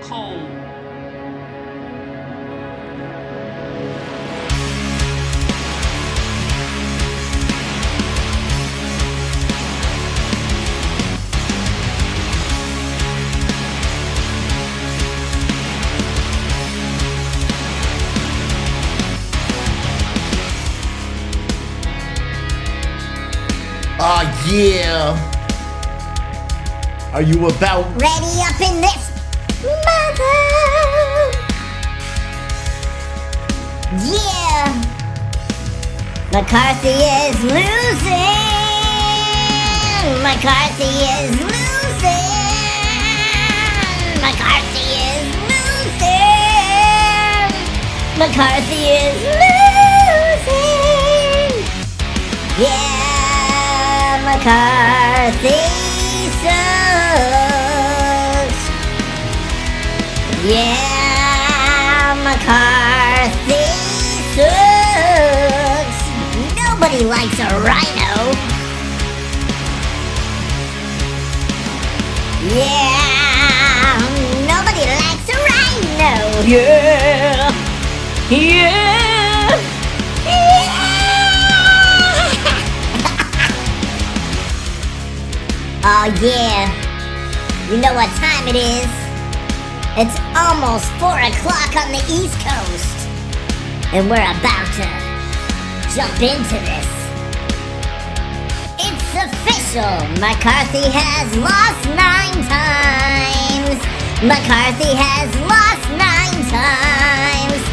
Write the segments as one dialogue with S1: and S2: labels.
S1: cold.
S2: Yeah. Are you about
S3: ready up in this mother? Yeah. McCarthy is losing. McCarthy is losing. McCarthy is losing. McCarthy is losing. Yeah. McCarthy sucks. Yeah, McCarthy sucks. Nobody likes a rhino. Yeah, nobody likes a rhino. Yeah, yeah, yeah. Oh yeah, you know what time it is? It's almost 4 o'clock on the East Coast, and we're about to jump into this. It's official, McCarthy has lost 9 times. McCarthy has lost 9 times.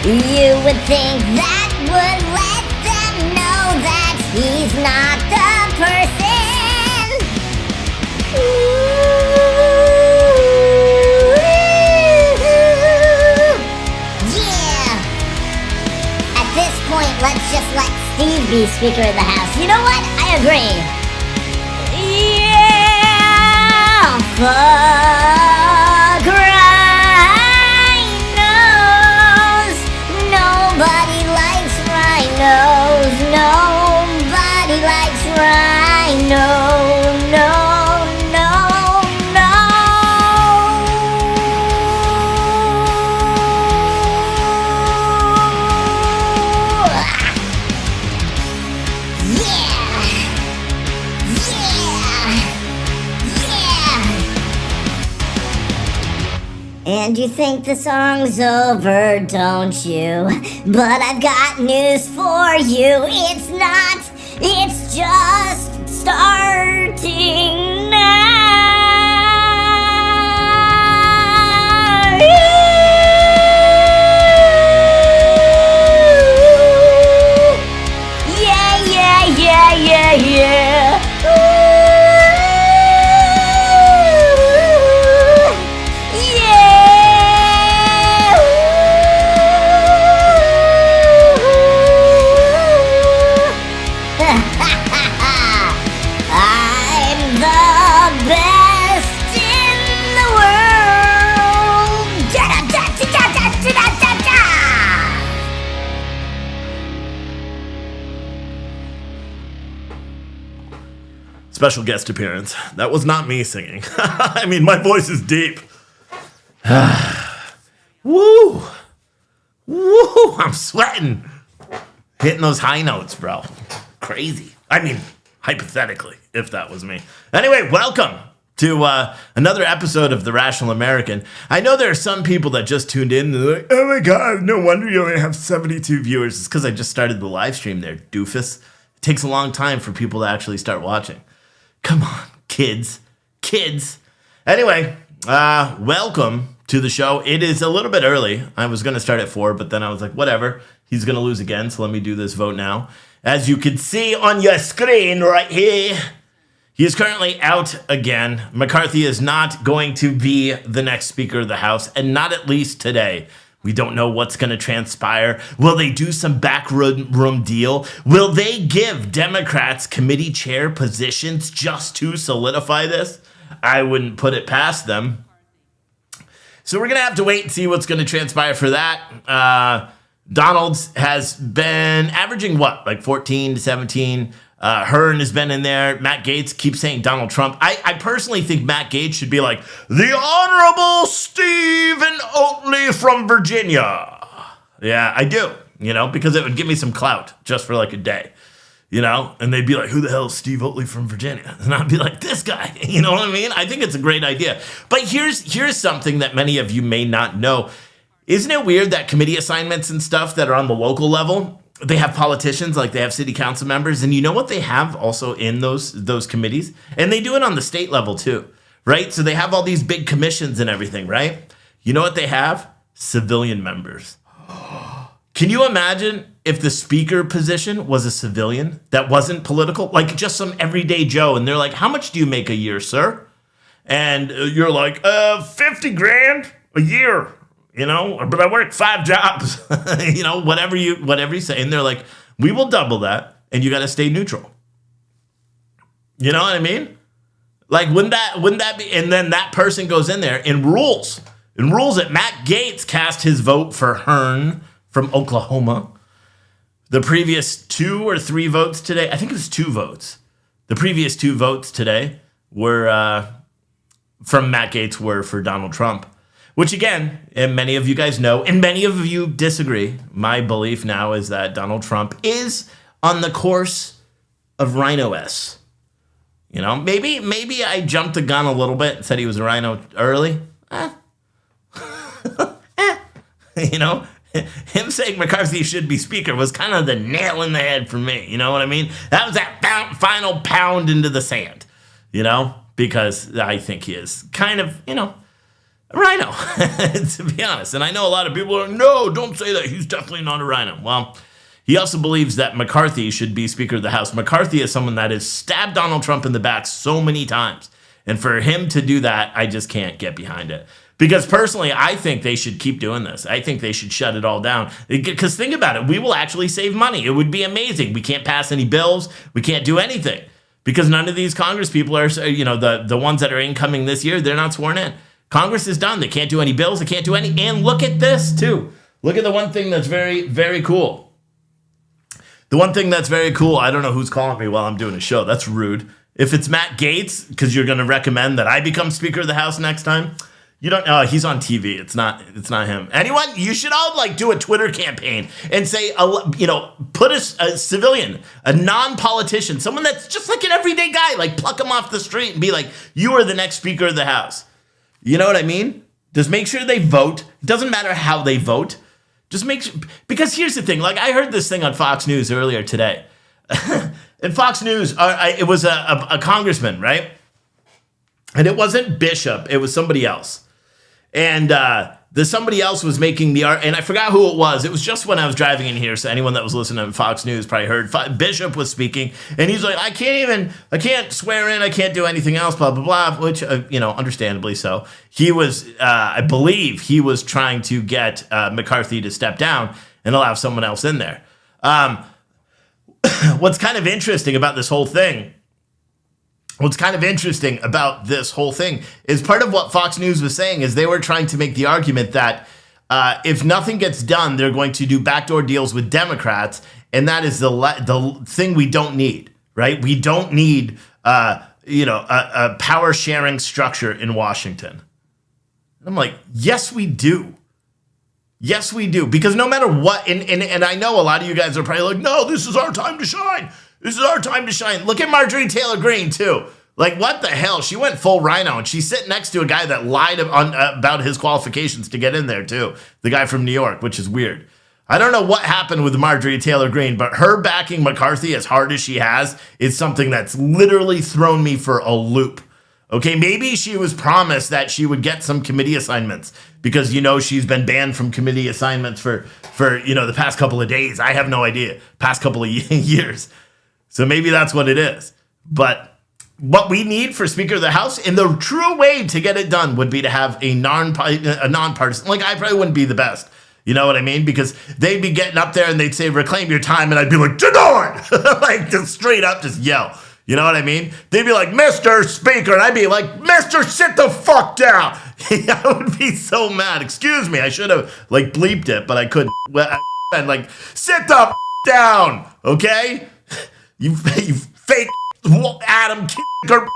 S3: You would think that would let them know that he's not the person. Let's just let Steve be Speaker of the House. You know what? I agree. Yeah, fuck rhinos. Nobody likes rhinos. Nobody likes rhinos. No, no, no. And you think the song's over, don't you? But I've got news for you. It's not. It's just starting now. Yeah, yeah, yeah, yeah, yeah.
S2: special guest appearance? That was not me singing. I mean, my voice is deep. Woo! Woo! I'm sweating. Hitting those high notes, bro. Crazy. I mean, hypothetically, if that was me. Anyway, welcome to another episode of The Rational American. I know there are some people that just tuned in and they're like, oh my God, no wonder you only have 72 viewers. It's because I just started the live stream there, doofus. It takes a long time for people to actually start watching. Come on, kids. Anyway, welcome to the show. It is a little bit early. I was going to start at 4, but then I was like, whatever. He's going to lose again, so let me do this vote now. As you can see on your screen right here, he is currently out again. McCarthy is not going to be the next Speaker of the House, and not at least today. We don't know what's going to transpire. Will they do some backroom deal? Will they give Democrats committee chair positions just to solidify this? I wouldn't put it past them. So we're going to have to wait and see what's going to transpire for that. Donald's has been averaging what, like 14 to 17 Hearn has been in there. Matt Gaetz keeps saying Donald Trump. I personally think Matt Gaetz should be like, the Honorable Stephen Oatley from Virginia. Yeah, I do, because it would give me some clout just for like a day, and they'd be like, who the hell is Steve Oatley from Virginia? And I'd be like, this guy, you know what I mean? I think it's a great idea. But here's something that many of you may not know. Isn't it weird that committee assignments and stuff that are on the local level, they have politicians, like they have city council members, and you know what they have also in those committees? And they do it on the state level too, right? So they have all these big commissions and everything, right? You know what they have? Civilian members. Can you imagine if the speaker position was a civilian that wasn't political, like just some everyday Joe, and they're like, how much do you make a year, sir? And you're like, 50 grand a year, but I work 5 jobs, whatever you say. And they're like, we will double that, and you got to stay neutral. You know what I mean? Like, wouldn't that be? And then that person goes in there and rules that Matt Gaetz cast his vote for Hearn from Oklahoma. The previous 2 or 3 votes today, I think it was 2 votes. The previous 2 votes today were from Matt Gaetz were for Donald Trump, which again, and many of you guys know, and many of you disagree. My belief now is that Donald Trump is on the course of Rhino-S. Maybe I jumped the gun a little bit and said he was a rhino early. Him saying McCarthy should be speaker was kind of the nail in the head for me. You know what I mean? That was that final pound into the sand, because I think he is kind of, a rhino, to be honest. And I know a lot of people are, no, don't say that. He's definitely not a rhino. Well, he also believes that McCarthy should be Speaker of the House. McCarthy is someone that has stabbed Donald Trump in the back so many times. And for him to do that, I just can't get behind it. Because personally, I think they should keep doing this. I think they should shut it all down. Because think about it. We will actually save money. It would be amazing. We can't pass any bills. We can't do anything. Because none of these Congress people are, the ones that are incoming this year, they're not sworn in. Congress is done. They can't do any bills. They can't do any. And look at this, too. Look at the one thing that's very, very cool. The one thing that's very cool, I don't know who's calling me while I'm doing a show. That's rude. If it's Matt Gaetz, because you're going to recommend that I become Speaker of the House next time, you don't know. He's on TV. It's not him. Anyone, you should all do a Twitter campaign and say, put a civilian, a non-politician, someone that's just like an everyday guy, pluck him off the street and be like, you are the next Speaker of the House. You know what I mean? Just make sure they vote. It doesn't matter how they vote. Just make sure, because here's the thing. I heard this thing on Fox News earlier today. And Fox News, it was a congressman, right? And it wasn't Bishop. It was somebody else. And somebody else was making the art, and I forgot who it was. It was just when I was driving in here, so anyone that was listening to Fox News probably heard. Bishop was speaking, and he's like, I can't swear in, I can't do anything else, blah, blah, blah, which, understandably so. He was, I believe, he was trying to get McCarthy to step down and allow someone else in there. What's kind of interesting about this whole thing is part of what Fox News was saying is they were trying to make the argument that if nothing gets done, they're going to do backdoor deals with Democrats, and that is the thing we don't need, right? We don't need a power sharing structure in Washington. And I'm like, yes, we do. Yes, we do. Because no matter what, and I know a lot of you guys are probably like, no, this is our time to shine. This is our time to shine. Look at Marjorie Taylor Greene, too. What the hell? She went full rhino, and she's sitting next to a guy that lied about his qualifications to get in there, too. The guy from New York, which is weird. I don't know what happened with Marjorie Taylor Greene, but her backing McCarthy as hard as she has is something that's literally thrown me for a loop. Okay, maybe she was promised that she would get some committee assignments because, she's been banned from committee assignments for the past couple of days. I have no idea. Past couple of years. So maybe that's what it is. But what we need for Speaker of the House, and the true way to get it done would be to have a nonpartisan. I probably wouldn't be the best. You know what I mean? Because they'd be getting up there and they'd say, reclaim your time. And I'd be like, denied! Just straight up, just yell. You know what I mean? They'd be like, Mr. Speaker. And I'd be like, Mr. Sit the fuck down. I would be so mad. Excuse me. I should have bleeped it, but I couldn't. Well, sit the down. Okay? You fake Adam Kinker.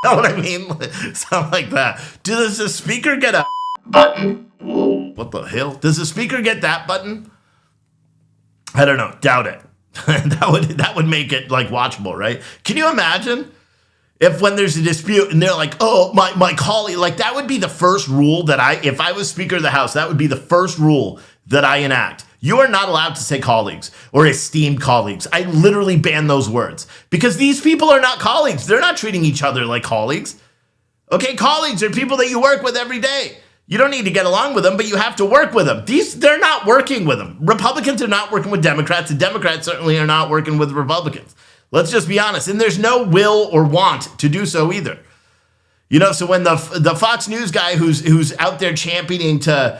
S2: You know what I mean? Something like that. Does the speaker get a button? What the hell? Does the speaker get that button? I don't know. Doubt it. that would make it like watchable, right? Can you imagine if when there's a dispute and they're like, oh, my colleague, like that would be the first rule that if I was Speaker of the House, that would be the first rule that I enact. You are not allowed to say colleagues or esteemed colleagues. I literally ban those words because these people are not colleagues. They're not treating each other like colleagues. Okay, colleagues are people that you work with every day. You don't need to get along with them, but you have to work with them. They're not working with them. Republicans are not working with Democrats, and Democrats certainly are not working with Republicans. Let's just be honest. And there's no will or want to do so either. You know, so when the Fox News guy who's out there championing to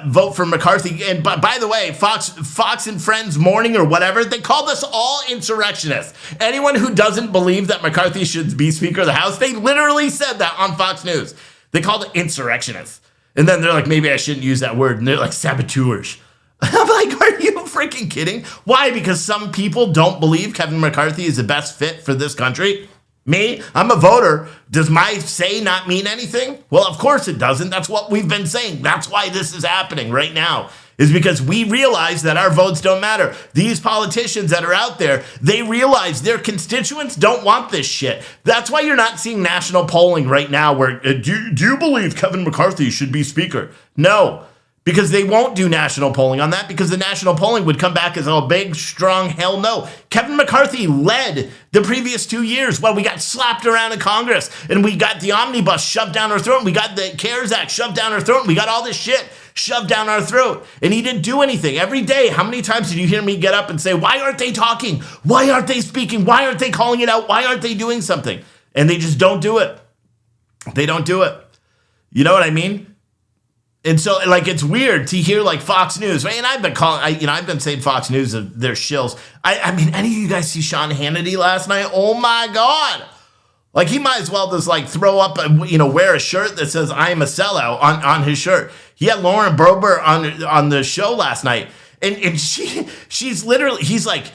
S2: vote for McCarthy, and by the way, Fox and Friends Morning or whatever, they called us all insurrectionists. Anyone who doesn't believe that McCarthy should be Speaker of the House, they literally said that on Fox News. They called it insurrectionists. And then they're like, maybe I shouldn't use that word. And they're like, saboteurs. I'm like, are you freaking kidding? Why? Because some people don't believe Kevin McCarthy is the best fit for this country? Me? I'm a voter. Does my say not mean anything? Well, of course it doesn't. That's what we've been saying. That's why this is happening right now, is because we realize that our votes don't matter. These politicians that are out there, they realize their constituents don't want this shit. That's why you're not seeing national polling right now where, do you believe Kevin McCarthy should be Speaker? No. Because they won't do national polling on that, because the national polling would come back as a big, strong hell no. Kevin McCarthy led the previous 2 years while we got slapped around in Congress, and we got the omnibus shoved down our throat, and we got the CARES Act shoved down our throat, and we got all this shit shoved down our throat. And he didn't do anything. Every day, how many times did you hear me get up and say, why aren't they talking? Why aren't they speaking? Why aren't they calling it out? Why aren't they doing something? And they just don't do it. They don't do it. You know what I mean? And so, like, it's weird to hear, like, Fox News, right? And I've been saying Fox News, they're shills. I mean, any of you guys see Sean Hannity last night? Oh, my God. Like, he might as well just, like, throw up, wear a shirt that says, I am a sellout on his shirt. He had Lauren Boebert on the show last night. And she's literally, he's like,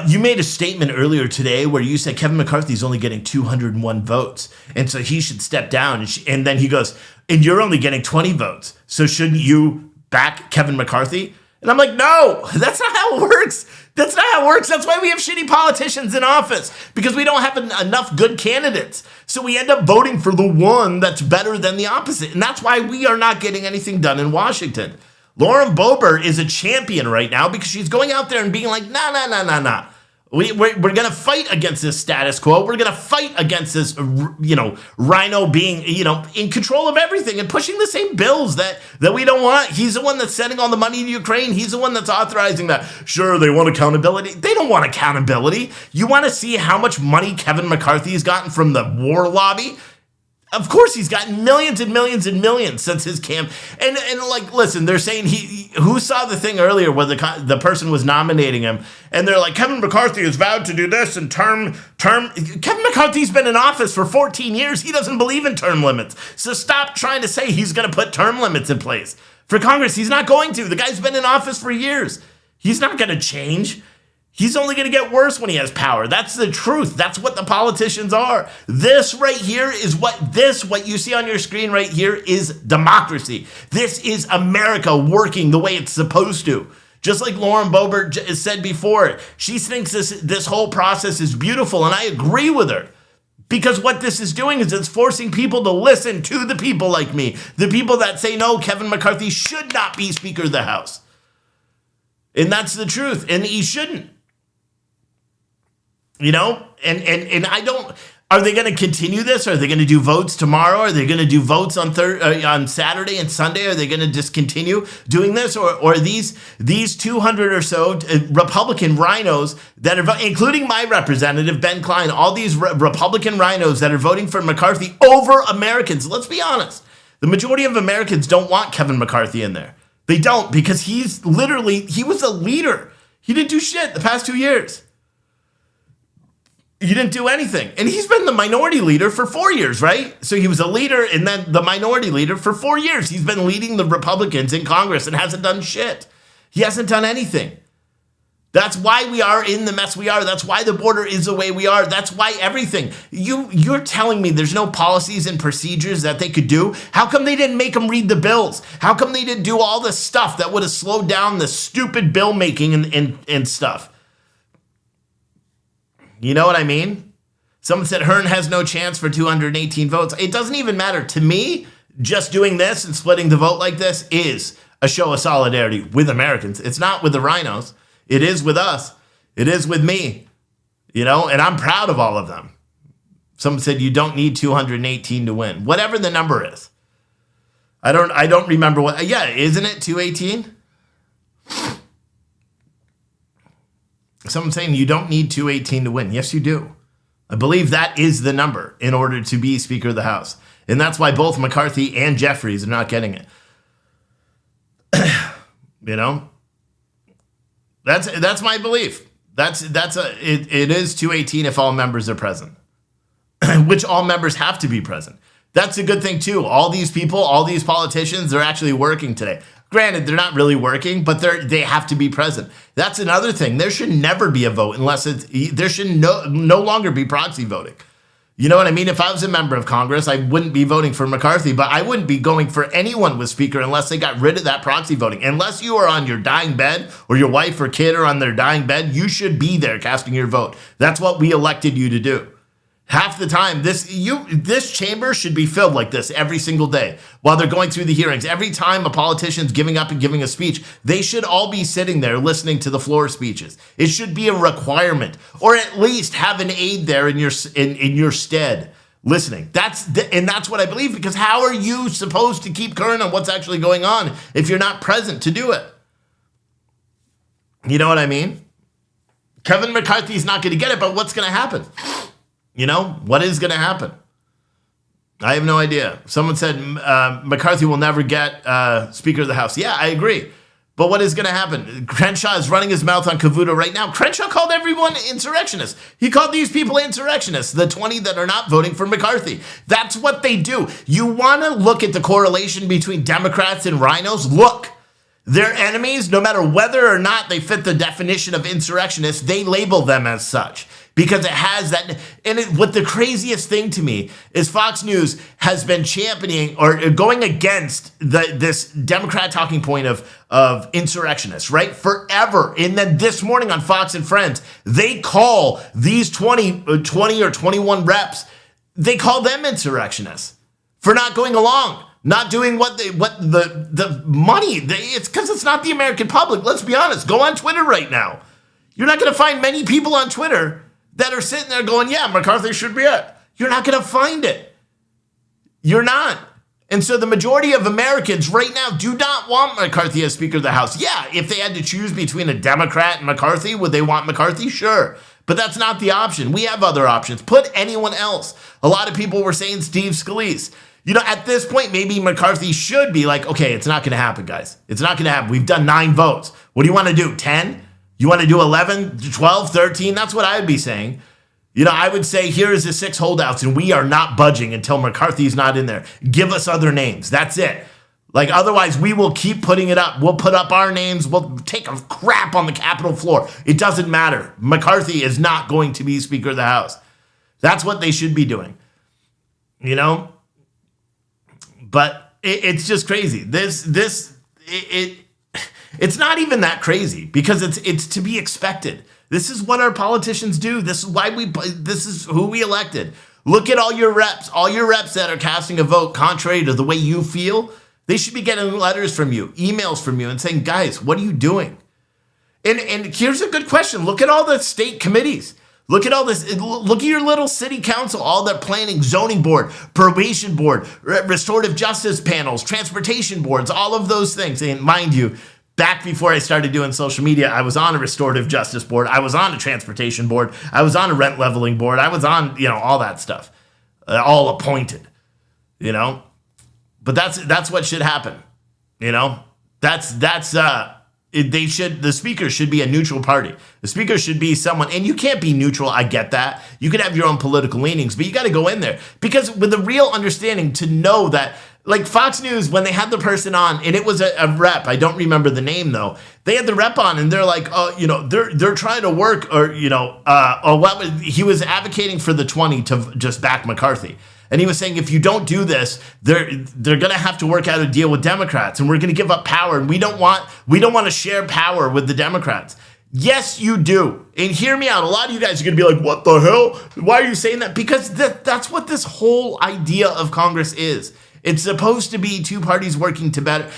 S2: you made a statement earlier today where you said Kevin McCarthy's only getting 201 votes. And so he should step down. And then he goes, and you're only getting 20 votes. So shouldn't you back Kevin McCarthy? And I'm like, no, that's not how it works. That's not how it works. That's why we have shitty politicians in office, because we don't have enough good candidates. So we end up voting for the one that's better than the opposite. And that's why we are not getting anything done in Washington. Lauren Boebert is a champion right now because she's going out there and being like, nah. We're going to fight against this status quo. We're going to fight against this, Rhino being, in control of everything and pushing the same bills that we don't want. He's the one that's sending all the money to Ukraine. He's the one that's authorizing that. Sure, they want accountability. They don't want accountability. You want to see how much money Kevin McCarthy has gotten from the war lobby? Of course, he's gotten millions and millions and millions since his camp. And like, listen, they're saying who saw the thing earlier where the person was nominating him, and they're like, Kevin McCarthy has vowed to do this and term. Kevin McCarthy's been in office for 14 years. He doesn't believe in term limits. So stop trying to say he's going to put term limits in place for Congress. He's not going to. The guy's been in office for years. He's not going to change. He's only going to get worse when he has power. That's the truth. That's what the politicians are. This right here is what you see on your screen right here is democracy. This is America working the way it's supposed to. Just like Lauren Boebert said before, she thinks this whole process is beautiful, and I agree with her. Because what this is doing is it's forcing people to listen to the people like me, the people that say, no, Kevin McCarthy should not be Speaker of the House. And that's the truth, and he shouldn't. And I don't. Are they going to continue this? Are they going to do votes tomorrow? Are they going to do votes on Saturday and Sunday? Are they going to just continue doing this, or these 200 or so Republican rhinos that are, including my representative Ben Klein, all these Republican rhinos that are voting for McCarthy over Americans? Let's be honest. The majority of Americans don't want Kevin McCarthy in there. They don't, because he was a leader. He didn't do shit the past 2 years. You didn't do anything. And he's been the minority leader for 4 years, right? So he was a leader and then the minority leader for 4 years. He's been leading the Republicans in Congress and hasn't done shit. He hasn't done anything. That's why we are in the mess we are. That's why the border is the way we are. That's why everything. You're telling me there's no policies and procedures that they could do? How come they didn't make them read the bills? How come they didn't do all this stuff that would have slowed down the stupid bill making and stuff? You know what I mean? Someone said Hearn has no chance for 218 votes. It doesn't even matter. To me, just doing this and splitting the vote like this is a show of solidarity with Americans. It's not with the rhinos. It is with us. It is with me, and I'm proud of all of them. Someone said you don't need 218 to win. Whatever the number is. I don't remember what. Yeah, isn't it 218? Someone's saying you don't need 218 to win. Yes, you do. I believe that is the number in order to be Speaker of the House. And that's why both McCarthy and Jeffries are not getting it. That's my belief. It is 218 if all members are present, which all members have to be present. That's a good thing too. All these people, all these politicians, they're actually working today. Granted, they're not really working, but they have to be present. That's another thing. There should never be a vote unless there should no longer be proxy voting. You know what I mean? If I was a member of Congress, I wouldn't be voting for McCarthy, but I wouldn't be going for anyone with Speaker unless they got rid of that proxy voting. Unless you are on your dying bed or your wife or kid are on their dying bed, you should be there casting your vote. That's what we elected you to do. Half the time, this chamber should be filled like this every single day while they're going through the hearings. Every time a politician's giving up and giving a speech, they should all be sitting there listening to the floor speeches. It should be a requirement, or at least have an aide there in your stead listening. That's what I believe, because how are you supposed to keep current on what's actually going on if you're not present to do it? You know what I mean? Kevin McCarthy's not going to get it, but what's going to happen? What is going to happen? I have no idea. Someone said McCarthy will never get Speaker of the House. Yeah, I agree. But what is going to happen? Crenshaw is running his mouth on Cavuto right now. Crenshaw called everyone insurrectionists. He called these people insurrectionists, the 20 that are not voting for McCarthy. That's what they do. You want to look at the correlation between Democrats and rhinos? Look. Their enemies, no matter whether or not they fit the definition of insurrectionists, they label them as such. Because it has that, and what the craziest thing to me is Fox News has been championing or going against this Democrat talking point of insurrectionists, right? Forever. And then this morning on Fox and Friends, they call these 20 or 21 reps, they call them insurrectionists for not going along, not doing what the money, it's because it's not the American public. Let's be honest. Go on Twitter right now. You're not going to find many people on Twitter that are sitting there going, yeah, McCarthy should be it. You're not going to find it. You're not. And so the majority of Americans right now do not want McCarthy as Speaker of the House. Yeah, if they had to choose between a Democrat and McCarthy, would they want McCarthy? Sure. But that's not the option. We have other options. Put anyone else. A lot of people were saying Steve Scalise. At this point, maybe McCarthy should be like, okay, it's not going to happen, guys. It's not going to happen. We've done 9 votes. What do you want to do? 10? You want to do 11, 12, 13? That's what I would be saying. I would say here is the 6 holdouts, and we are not budging until McCarthy's not in there. Give us other names. That's it. Otherwise, we will keep putting it up. We'll put up our names. We'll take a crap on the Capitol floor. It doesn't matter. McCarthy is not going to be Speaker of the House. That's what they should be doing. But it's just crazy. It's not even that crazy because it's to be expected. This is what our politicians do. This is who we elected. Look at all your reps that are casting a vote contrary to the way you feel. They should be getting letters from you, emails from you, and saying, guys, what are you doing? And here's a good question. Look at all the state committees. Look at all this. Look at your little city council, all the planning, zoning board, probation board, restorative justice panels, transportation boards, all of those things. And mind you, back before I started doing social media, I was on a restorative justice board. I was on a transportation board. I was on a rent leveling board. I was on, all that stuff, all appointed, But that's what should happen, The speaker should be a neutral party. The speaker should be someone, and you can't be neutral. I get that. You could have your own political leanings, but you got to go in there because with a real understanding to know that Like Fox News, when they had the person on, and it was a rep, I don't remember the name though. They had the rep on, and they're like, they're trying to work, he was advocating for the 20 to just back McCarthy. And he was saying, if you don't do this, they're going to have to work out a deal with Democrats, and we're going to give up power, and we don't want to share power with the Democrats. Yes, you do. And hear me out. A lot of you guys are going to be like, what the hell? Why are you saying that? Because that's what this whole idea of Congress is. It's supposed to be two parties working together,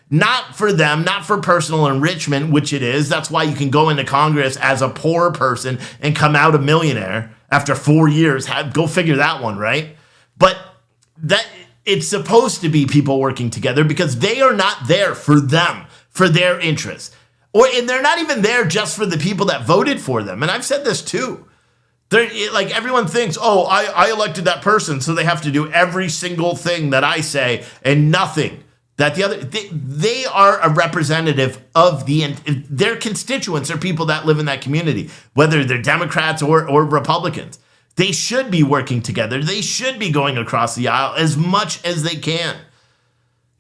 S2: not for them, not for personal enrichment, which it is. That's why you can go into Congress as a poor person and come out a millionaire after 4 years. Go figure that one, right? But that it's supposed to be people working together because they are not there for them, for their interests. And they're not even there just for the people that voted for them. And I've said this too. Like everyone thinks, I elected that person, so they have to do every single thing that I say and nothing that the other. They are a representative of their constituents are people that live in that community, whether they're Democrats or Republicans. They should be working together. They should be going across the aisle as much as they can.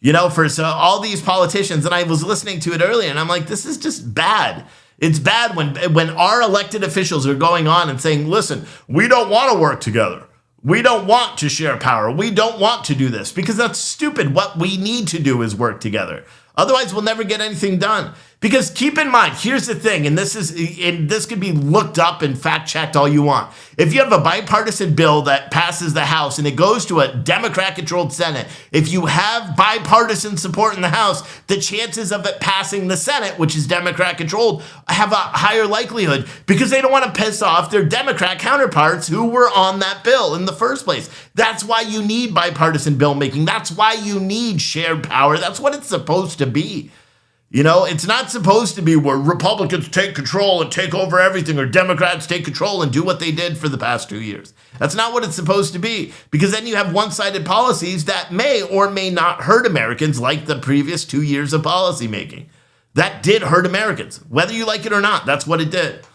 S2: For all these politicians, and I was listening to it earlier, and I'm like, this is just bad. It's bad when our elected officials are going on and saying, listen, we don't want to work together. We don't want to share power. We don't want to do this because that's stupid. What we need to do is work together. Otherwise, we'll never get anything done. Because keep in mind, here's the thing, and this could be looked up and fact-checked all you want. If you have a bipartisan bill that passes the House and it goes to a Democrat-controlled Senate, if you have bipartisan support in the House, the chances of it passing the Senate, which is Democrat-controlled, have a higher likelihood because they don't want to piss off their Democrat counterparts who were on that bill in the first place. That's why you need bipartisan bill making. That's why you need shared power. That's what it's supposed to be. It's not supposed to be where Republicans take control and take over everything or Democrats take control and do what they did for the past 2 years. That's not what it's supposed to be because then you have one-sided policies that may or may not hurt Americans like the previous 2 years of policy making. That did hurt Americans. Whether you like it or not, that's what it did.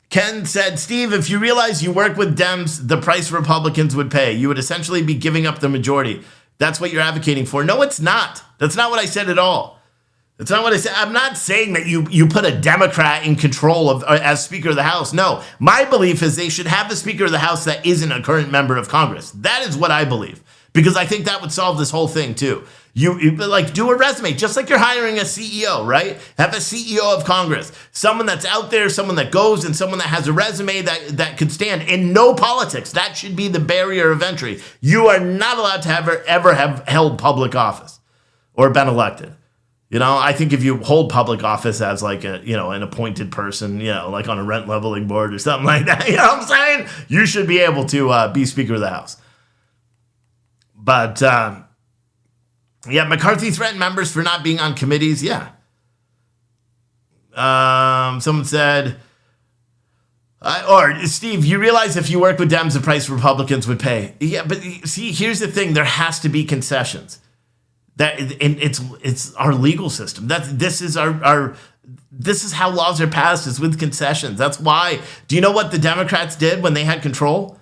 S2: Ken said, Steve, if you realize you work with Dems, the price Republicans would pay. You would essentially be giving up the majority. That's what you're advocating for. No, it's not. That's not what I said at all. That's not what I said. I'm not saying that you put a Democrat in control of as Speaker of the House. No, my belief is they should have a Speaker of the House that isn't a current member of Congress. That is what I believe. Because I think that would solve this whole thing too. You like do a resume, just like you're hiring a CEO, right? Have a CEO of Congress, someone that's out there, someone that goes, and someone that has a resume that could stand in no politics. That should be the barrier of entry. You are not allowed to ever have held public office or been elected. I think if you hold public office as like an appointed person, like on a rent leveling board or something like that, you know what I'm saying? You should be able to be Speaker of the House. But, McCarthy threatened members for not being on committees. Yeah. Someone said, Steve, you realize if you work with Dems, the price Republicans would pay. Yeah, but see, here's the thing. There has to be concessions. And it's our legal system. This is how laws are passed, is with concessions. That's why. Do you know what the Democrats did when they had control?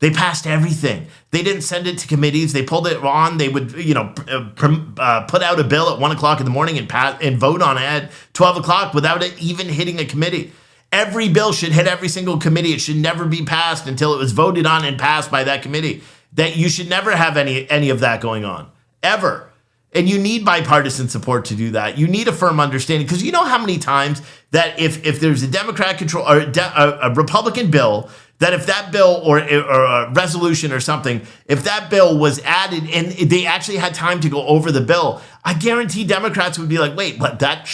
S2: They passed everything. They didn't send it to committees. They pulled it on. They would, put out a bill at 1 o'clock in the morning and vote on it at 12 o'clock without it even hitting a committee. Every bill should hit every single committee. It should never be passed until it was voted on and passed by that committee. That you should never have any of that going on, ever. And you need bipartisan support to do that. You need a firm understanding, because you know how many times that if there's a Democrat control or a Republican bill, that if that bill or a resolution or something, if that bill was added and they actually had time to go over the bill, I guarantee Democrats would be like, wait, but that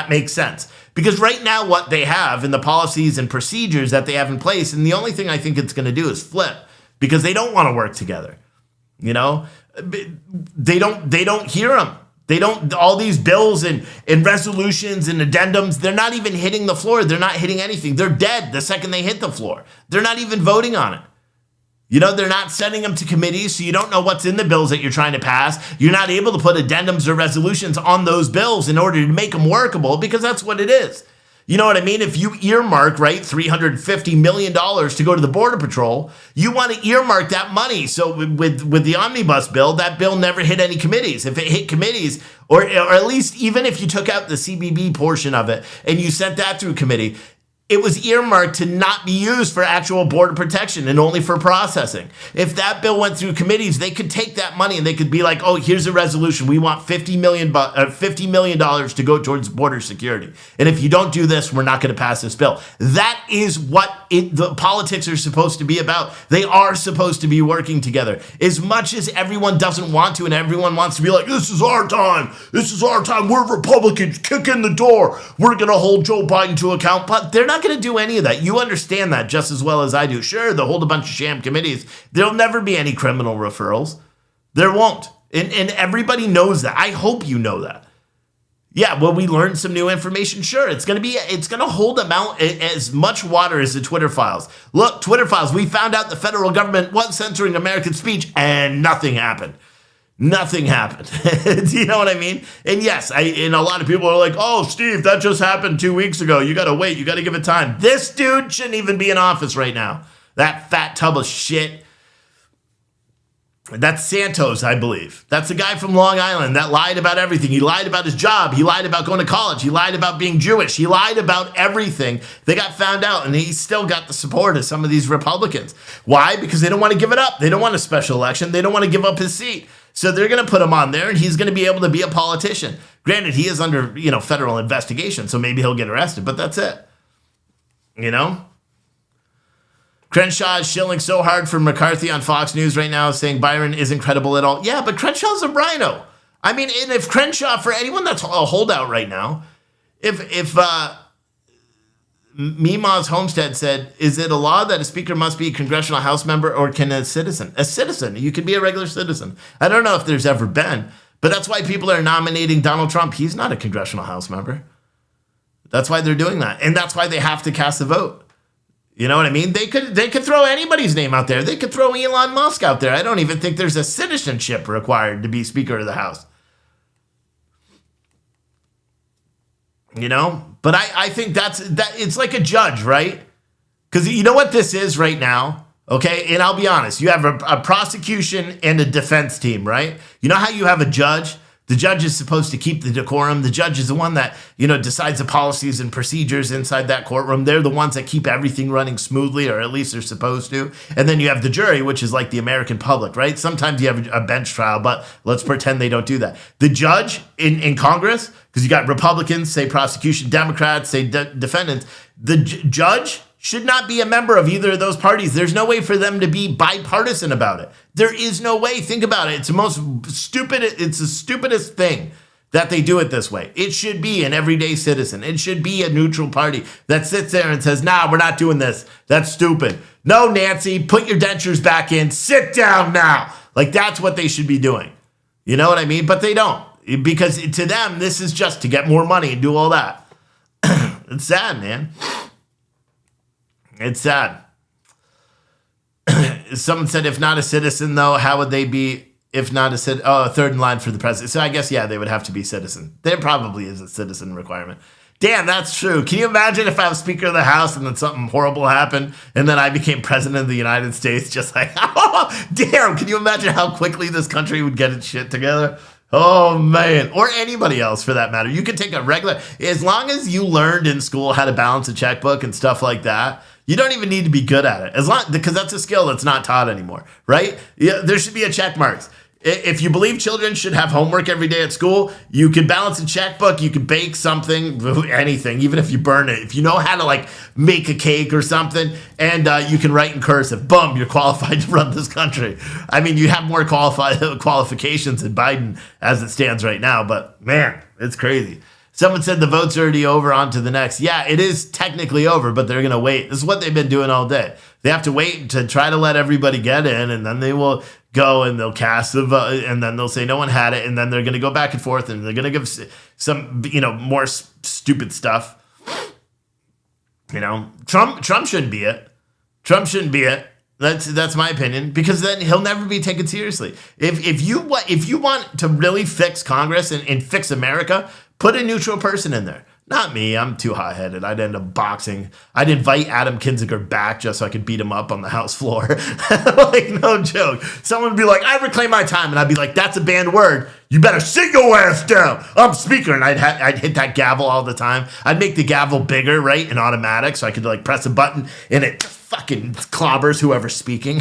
S2: makes sense. Because right now what they have in the policies and procedures that they have in place, and the only thing I think it's going to do is flip, because they don't want to work together. They don't hear them. They don't, all these bills and resolutions and addendums, they're not even hitting the floor. They're not hitting anything. They're dead the second they hit the floor. They're not even voting on it. They're not sending them to committees, so you don't know what's in the bills that you're trying to pass. You're not able to put addendums or resolutions on those bills in order to make them workable, because that's what it is. You know what I mean? If you earmark, right, $350 million to go to the Border Patrol, you want to earmark that money. So with the omnibus bill, that bill never hit any committees. If it hit committees, or at least even if you took out the CBB portion of it and you sent that through committee, it was earmarked to not be used for actual border protection and only for processing. If that bill went through committees, they could take that money and they could be like, oh, here's a resolution. We want $50 million to go towards border security. And if you don't do this, we're not going to pass this bill. That is what the politics are supposed to be about. They are supposed to be working together. As much as everyone doesn't want to and everyone wants to be like, this is our time. This is our time. We're Republicans. Kick in the door. We're going to hold Joe Biden to account. But they're not going to do any of that. You understand that just as well as I do. Sure, they'll hold a bunch of sham committees. There'll never be any criminal referrals. There won't. And everybody knows that. I hope you know that. Yeah, will we learn some new information? Sure, it's going to hold amount as much water as the Twitter files. Look, Twitter files, we found out the federal government was censoring American speech and nothing happened. Nothing happened. Do you know what I mean? And yes, and a lot of people are like, oh, Steve, that just happened 2 weeks ago. You got to wait. You got to give it time. This dude shouldn't even be in office right now. That fat tub of shit. That's Santos, I believe. That's the guy from Long Island that lied about everything. He lied about his job. He lied about going to college. He lied about being Jewish. He lied about everything. They got found out, and he still got the support of some of these Republicans. Why? Because they don't want to give it up. They don't want a special election. They don't want to give up his seat. So they're going to put him on there, and he's going to be able to be a politician. Granted, he is under, federal investigation, so maybe he'll get arrested, but that's it. Crenshaw is shilling so hard for McCarthy on Fox News right now, saying Byron isn't credible at all. Yeah, but Crenshaw's a rhino. I mean, and if Crenshaw, for anyone that's a holdout right now, if Mima's Homestead said, is it a law that a speaker must be a congressional House member or can a citizen? A citizen. You can be a regular citizen. I don't know if there's ever been, but that's why people are nominating Donald Trump. He's not a congressional House member. That's why they're doing that. And that's why they have to cast a vote. You know what I mean? They could throw anybody's name out there. They could throw Elon Musk out there. I don't even think there's a citizenship required to be Speaker of the House. But I think that it's like a judge, right? Because you know what this is right now, okay? And I'll be honest, you have a prosecution and a defense team, right? You know how you have a judge? The judge is supposed to keep the decorum. The judge is the one that, decides the policies and procedures inside that courtroom. They're the ones that keep everything running smoothly, or at least they're supposed to. And then you have the jury, which is like the American public, right? Sometimes you have a bench trial, but let's pretend they don't do that. The judge in Congress, because you got Republicans, say prosecution, Democrats, say defendants, the judge should not be a member of either of those parties. There's no way for them to be bipartisan about it. There is no way. Think about it. It's the stupidest thing that they do it this way. It should be an everyday citizen. It should be a neutral party that sits there and says, nah, we're not doing this. That's stupid. No, Nancy, put your dentures back in. Sit down now. Like, that's what they should be doing. You know what I mean? But they don't. Because to them, this is just to get more money and do all that. It's sad, man. It's sad. Someone said, if not a citizen, though, how would they be if not a citizen? Oh, third in line for the president. So I guess, yeah, they would have to be citizen. There probably is a citizen requirement. Damn, that's true. Can you imagine if I was Speaker of the House and then something horrible happened and then I became President of the United States? Just like, oh, damn, can you imagine how quickly this country would get its shit together? Oh, man. Or anybody else, for that matter. You could take a regular, as long as you learned in school how to balance a checkbook and stuff like that, you don't even need to be good at it, because that's a skill that's not taught anymore, right? Yeah, there should be a check marks. If you believe children should have homework every day at school, you can balance a checkbook, you can bake something, anything, even if you burn it. If you know how to make a cake or something, and you can write in cursive, boom, you're qualified to run this country. I mean, you have more qualifications than Biden as it stands right now, but man, it's crazy. Someone said the vote's already over, on to the next. Yeah, it is technically over, but they're going to wait. This is what they've been doing all day. They have to wait to try to let everybody get in, and then they will go and they'll cast the vote, and then they'll say no one had it, and then they're going to go back and forth, and they're going to give some, more stupid stuff. Trump shouldn't be it. Trump shouldn't be it. That's my opinion, because then he'll never be taken seriously. If you want to really fix Congress and fix America, put a neutral person in there. Not me. I'm too hot-headed. I'd end up boxing. I'd invite Adam Kinzinger back just so I could beat him up on the House floor. Like, no joke. Someone would be like, I reclaim my time. And I'd be like, that's a banned word. You better sit your ass down. I'm speaker. And I'd hit that gavel all the time. I'd make the gavel bigger, right, and automatic so I could, like, press a button and it fucking clobbers whoever's speaking.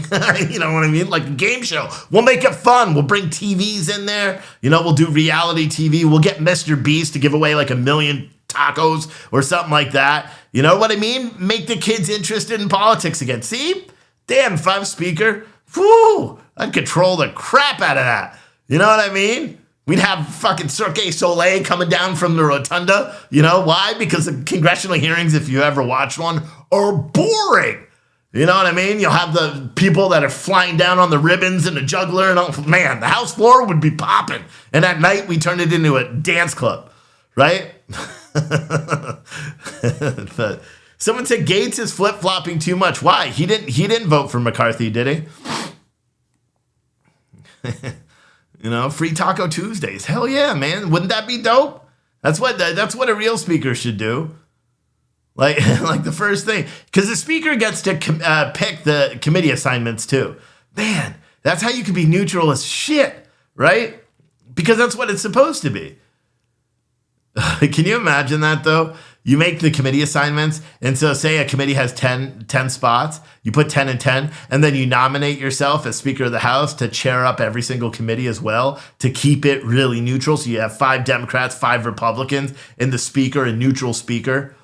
S2: You know what I mean? Like a game show. We'll make it fun. We'll bring TVs in there. You know, we'll do reality TV. We'll get Mr. Beast to give away like 1 million tacos or something like that. You know what I mean? Make the kids interested in politics again. See? Damn, if I'm speaker, whoo, I'd control the crap out of that. You know what I mean? We'd have fucking Cirque du Soleil coming down from the rotunda. You know why? Because the congressional hearings, if you ever watch one, are boring. You know what I mean? You'll have the people that are flying down on the ribbons and the juggler and all. Man, the House floor would be popping. And at night, we turn it into a dance club, right? But someone said Gates is flip-flopping too much. Why? He didn't vote for McCarthy, did he? You know, free Taco Tuesdays. Hell yeah, man. Wouldn't that be dope? That's what a real speaker should do. Like the first thing. Because the speaker gets to pick the committee assignments too. Man, that's how you can be neutral as shit, right? Because that's what it's supposed to be. Can you imagine that, though? You make the committee assignments, and so say a committee has 10 spots, you put 10 and 10, and then you nominate yourself as Speaker of the House to chair up every single committee as well, to keep it really neutral. So you have 5 Democrats, 5 Republicans, and the Speaker, a neutral Speaker.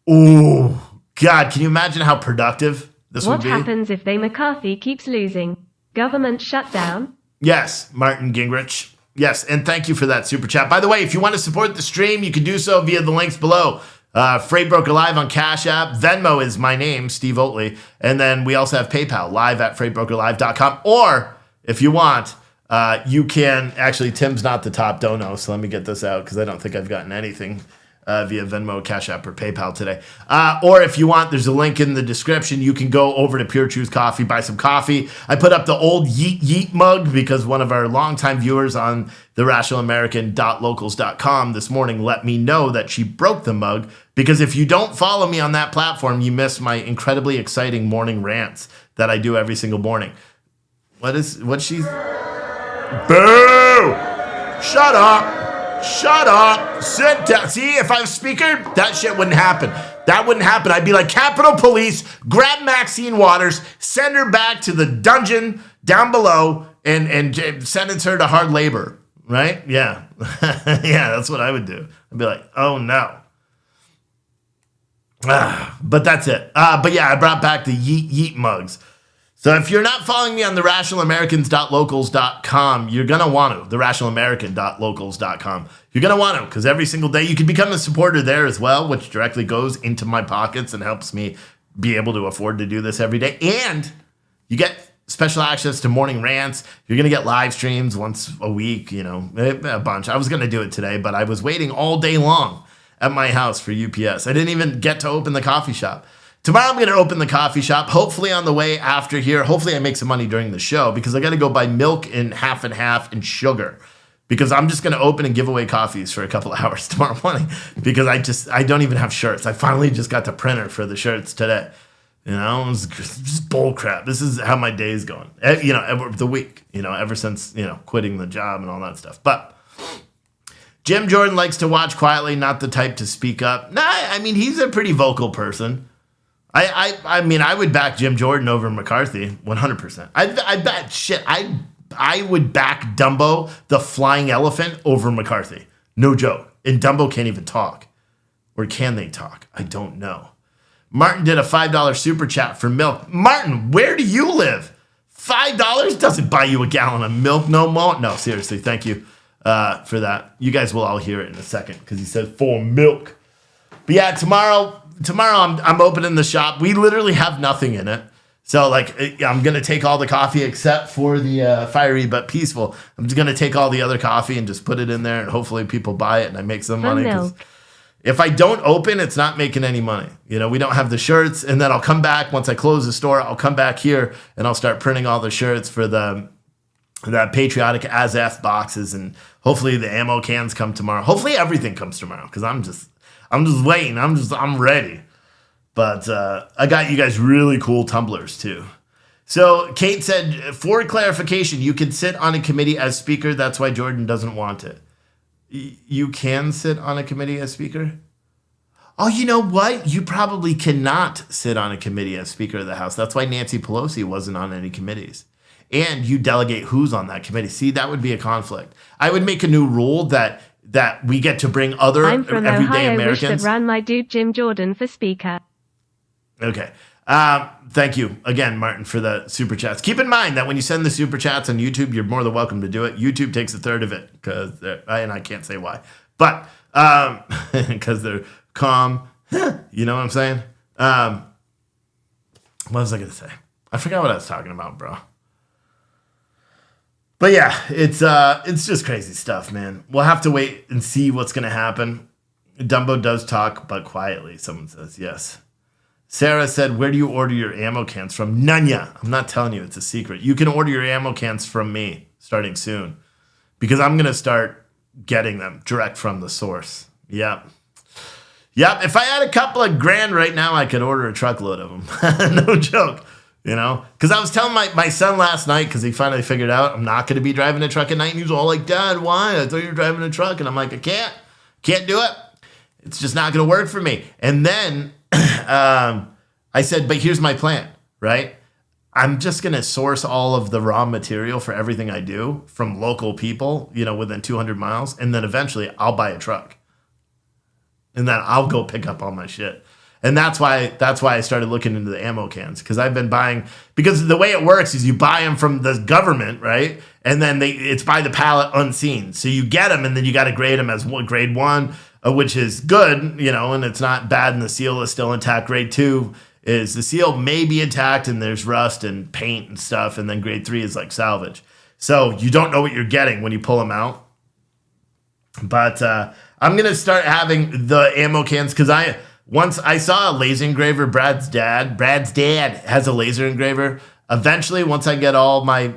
S2: Oh, God, can you imagine how productive this would be?
S1: What happens if McCarthy keeps losing? Government shutdown?
S2: Yes, Martin Gingrich. Yes, and thank you for that super chat. By the way, if you want to support the stream, you can do so via the links below. Freight Broker Live on Cash App. Venmo is my name, Steve Oatley. And then we also have PayPal, live at freightbrokerlive.com. Or if you want, you can, actually, Tim's not the top dono, so let me get this out because I don't think I've gotten anything via Venmo, Cash App, or PayPal today. Or if you want, there's a link in the description. You can go over to Pure Truth Coffee, buy some coffee. I put up the old Yeet Yeet mug because one of our longtime viewers on the rationalamerican.locals.com this morning let me know that she broke the mug, because if you don't follow me on that platform, you miss my incredibly exciting morning rants that I do every single morning. What's she? Boo! Shut up! Shut up. Sit down. See, if I was speaker, that shit wouldn't happen. That wouldn't happen. I'd be like, Capitol Police, grab Maxine Waters, send her back to the dungeon down below, and sentence her to hard labor. Right? Yeah. Yeah, that's what I would do. I'd be like, oh no. But that's it. But yeah, I brought back the Yeet Yeet mugs. So if you're not following me on the rationalamericans.locals.com, you're going to want to. The rationalamerican.locals.com. You're going to want to, because every single day you can become a supporter there as well, which directly goes into my pockets and helps me be able to afford to do this every day. And you get special access to morning rants. You're going to get live streams once a week, you know, a bunch. I was going to do it today, but I was waiting all day long at my house for UPS. I didn't even get to open the coffee shop. Tomorrow I'm going to open the coffee shop, hopefully on the way after here. Hopefully I make some money during the show, because I got to go buy milk and half and sugar, because I'm just going to open and give away coffees for a couple of hours tomorrow morning, because I don't even have shirts. I finally just got the printer for the shirts today. You know, it was just bull crap. This is how my day's going, you know, the week, you know, ever since, you know, quitting the job and all that stuff. But Jim Jordan likes to watch quietly, not the type to speak up. Nah, I mean, he's a pretty vocal person. I mean, I would back Jim Jordan over McCarthy 100%. I bet shit. I would back Dumbo, the flying elephant, over McCarthy. No joke. And Dumbo can't even talk. Or can they talk? I don't know. Martin did a $5 super chat for milk. Martin, where do you live? $5 doesn't buy you a gallon of milk no more. No, seriously, thank you for that. You guys will all hear it in a second, because he said for milk. But yeah, tomorrow I'm opening the shop. We literally have nothing in it. So, like, I'm going to take all the coffee except for the fiery but peaceful. I'm just going to take all the other coffee and just put it in there, and hopefully people buy it and I make some money. 'Cause if I don't open, it's not making any money. You know, we don't have the shirts, and then I'll come back once I close the store. I'll come back here and I'll start printing all the shirts for the patriotic as F boxes, and hopefully the ammo cans come tomorrow. Hopefully everything comes tomorrow, because I'm just... I'm just waiting. I'm ready. But I got you guys really cool tumblers too. So Kate said, for clarification, you can sit on a committee as speaker. That's why Jordan doesn't want it. You can sit on a committee as speaker? Oh, you know what? You probably cannot sit on a committee as Speaker of the House. That's why Nancy Pelosi wasn't on any committees. And you delegate who's on that committee. See, that would be a conflict. I would make a new rule that we get to bring other
S1: I'm from
S2: everyday
S1: Ohio,
S2: Americans.
S1: wish that ran my dude Jim Jordan for Speaker.
S2: Okay. Thank you again, Martin, for the super chats. Keep in mind that when you send the super chats on YouTube, you're more than welcome to do it. YouTube takes a third of it and I can't say why, but because they're calm. You know what I'm saying? What was I going to say? I forgot what I was talking about, bro. But yeah, it's just crazy stuff, man. We'll have to wait and see what's going to happen. Dumbo does talk, but quietly, someone says, yes. Sarah said, where do you order your ammo cans from? Nunya. I'm not telling you. It's a secret. You can order your ammo cans from me starting soon because I'm going to start getting them direct from the source. Yep. If I had a couple of grand right now, I could order a truckload of them. No joke. You know, because I was telling my son last night, because he finally figured out I'm not going to be driving a truck at night. And he was all like, Dad, why? I thought you were driving a truck. And I'm like, I can't do it. It's just not going to work for me. And then I said, but here's my plan, right? I'm just going to source all of the raw material for everything I do from local people, you know, within 200 miles. And then eventually I'll buy a truck. And then I'll go pick up all my shit. And that's why I started looking into the ammo cans, because I've been buying, because the way it works is you buy them from the government, right? And then it's by the pallet unseen. So you get them and then you got to grade them as grade 1, which is good, you know, and it's not bad and the seal is still intact. Grade 2 is the seal may be intact and there's rust and paint and stuff. And then grade 3 is like salvage. So you don't know what you're getting when you pull them out. But I'm going to start having the ammo cans because once I saw a laser engraver. Brad's dad has a laser engraver. Eventually, once I get all my,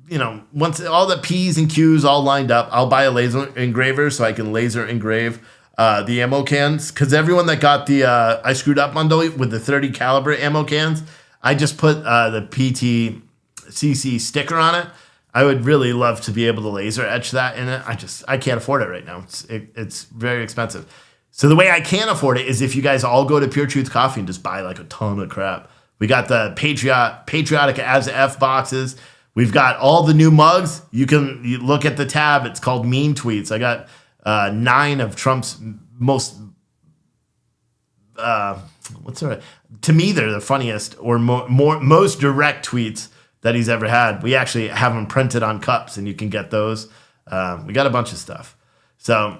S2: you know, once all the P's and Q's all lined up, I'll buy a laser engraver so I can laser engrave the ammo cans. Because everyone that got the I Screwed Up bundle with the 30 caliber ammo cans, I just put the PTCC sticker on it. I would really love to be able to laser etch that in it. I can't afford it right now. It's very expensive. So the way I can afford it is if you guys all go to Pure Truth Coffee and just buy like a ton of crap. We got the Patriotic as F boxes. We've got all the new mugs. You look at the tab. It's called Mean Tweets. I got 9 of Trump's most, to me, they're the funniest or most direct tweets that he's ever had. We actually have them printed on cups and you can get those. We got a bunch of stuff. So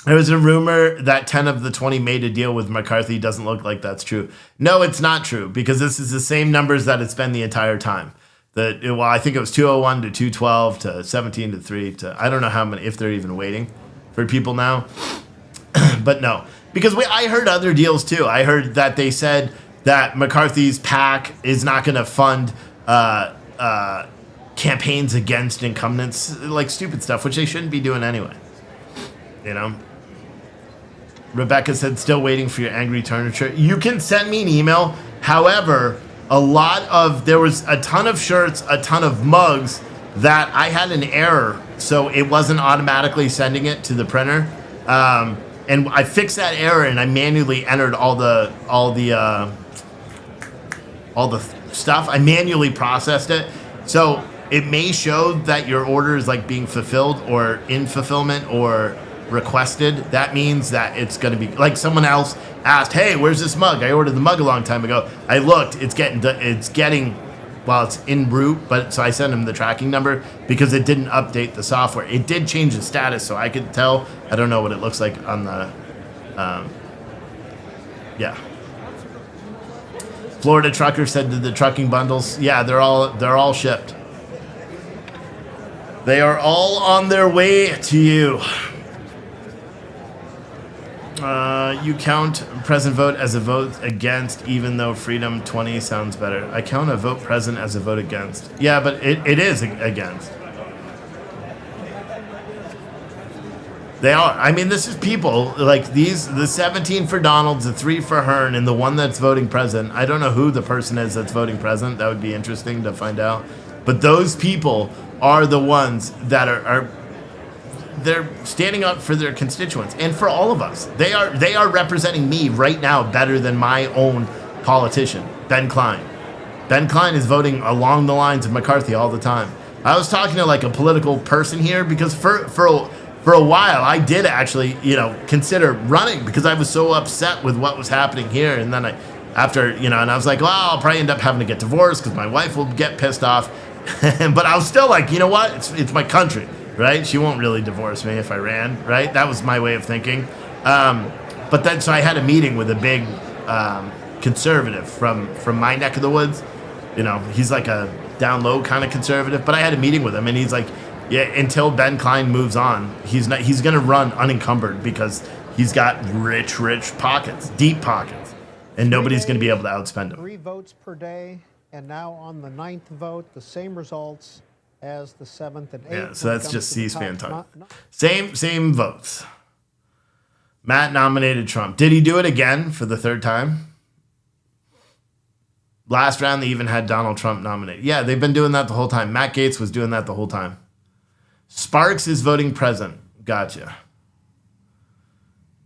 S2: there was a rumor that 10 of the 20 made a deal with McCarthy. Doesn't look like that's true. No, it's not true because this is the same numbers that it's been the entire time. I think it was 201 to 212 to 17 to 3 to I don't know how many, if they're even waiting for people now. But no, because I heard other deals too. I heard that they said that McCarthy's PAC is not going to fund campaigns against incumbents, like stupid stuff, which they shouldn't be doing anyway. You know? Rebecca said, still waiting for your Angry Turner shirt. You can send me an email. However, there was a ton of shirts, a ton of mugs that I had an error, so it wasn't automatically sending it to the printer. And I fixed that error and I manually entered all the stuff. I manually processed it. So it may show that your order is like being fulfilled or in fulfillment or requested. That means that it's going to be like someone else asked, hey, where's this mug? I ordered the mug a long time ago. I looked, it's getting while it's en route, but so I sent him the tracking number because it didn't update the software. It did change the status, so I could tell. I don't know what it looks like on the, yeah. Florida trucker said that the trucking bundles, yeah, they're all shipped. They are all on their way to you. You count present vote as a vote against, even though Freedom 20 sounds better. I count a vote present as a vote against. Yeah, but it is against. They are. I mean, this is people like these, the 17 for Donald, the 3 for Hearn, and the one that's voting president. I don't know who the person is that's voting president. That would be interesting to find out. But those people are the ones that are they're standing up for their constituents and for all of us. They are representing me right now better than my own politician, Ben Klein. Ben Klein is voting along the lines of McCarthy all the time. I was talking to like a political person here because for a while I did actually, consider running because I was so upset with what was happening here. And then and I was like, well, I'll probably end up having to get divorced because my wife will get pissed off. But I was still like, you know what? It's my country, right? She won't really divorce me if I ran, right? That was my way of thinking. But then, so I had a meeting with a big conservative from my neck of the woods. He's like a down low kind of conservative, but I had a meeting with him and he's like, yeah, until Ben Klein moves on, he's going to run unencumbered because he's got rich pockets, deep pockets, and nobody's going to be able to outspend him.
S4: 3 votes per day, and now on the 9th vote, the same results as the 7th and 8th.
S2: Yeah, so that's just C-SPAN talk. Same votes. Matt nominated Trump. Did he do it again for the 3rd time? Last round, they even had Donald Trump nominated. Yeah, they've been doing that the whole time. Matt Gaetz was doing that the whole time. Sparks is voting president. Gotcha.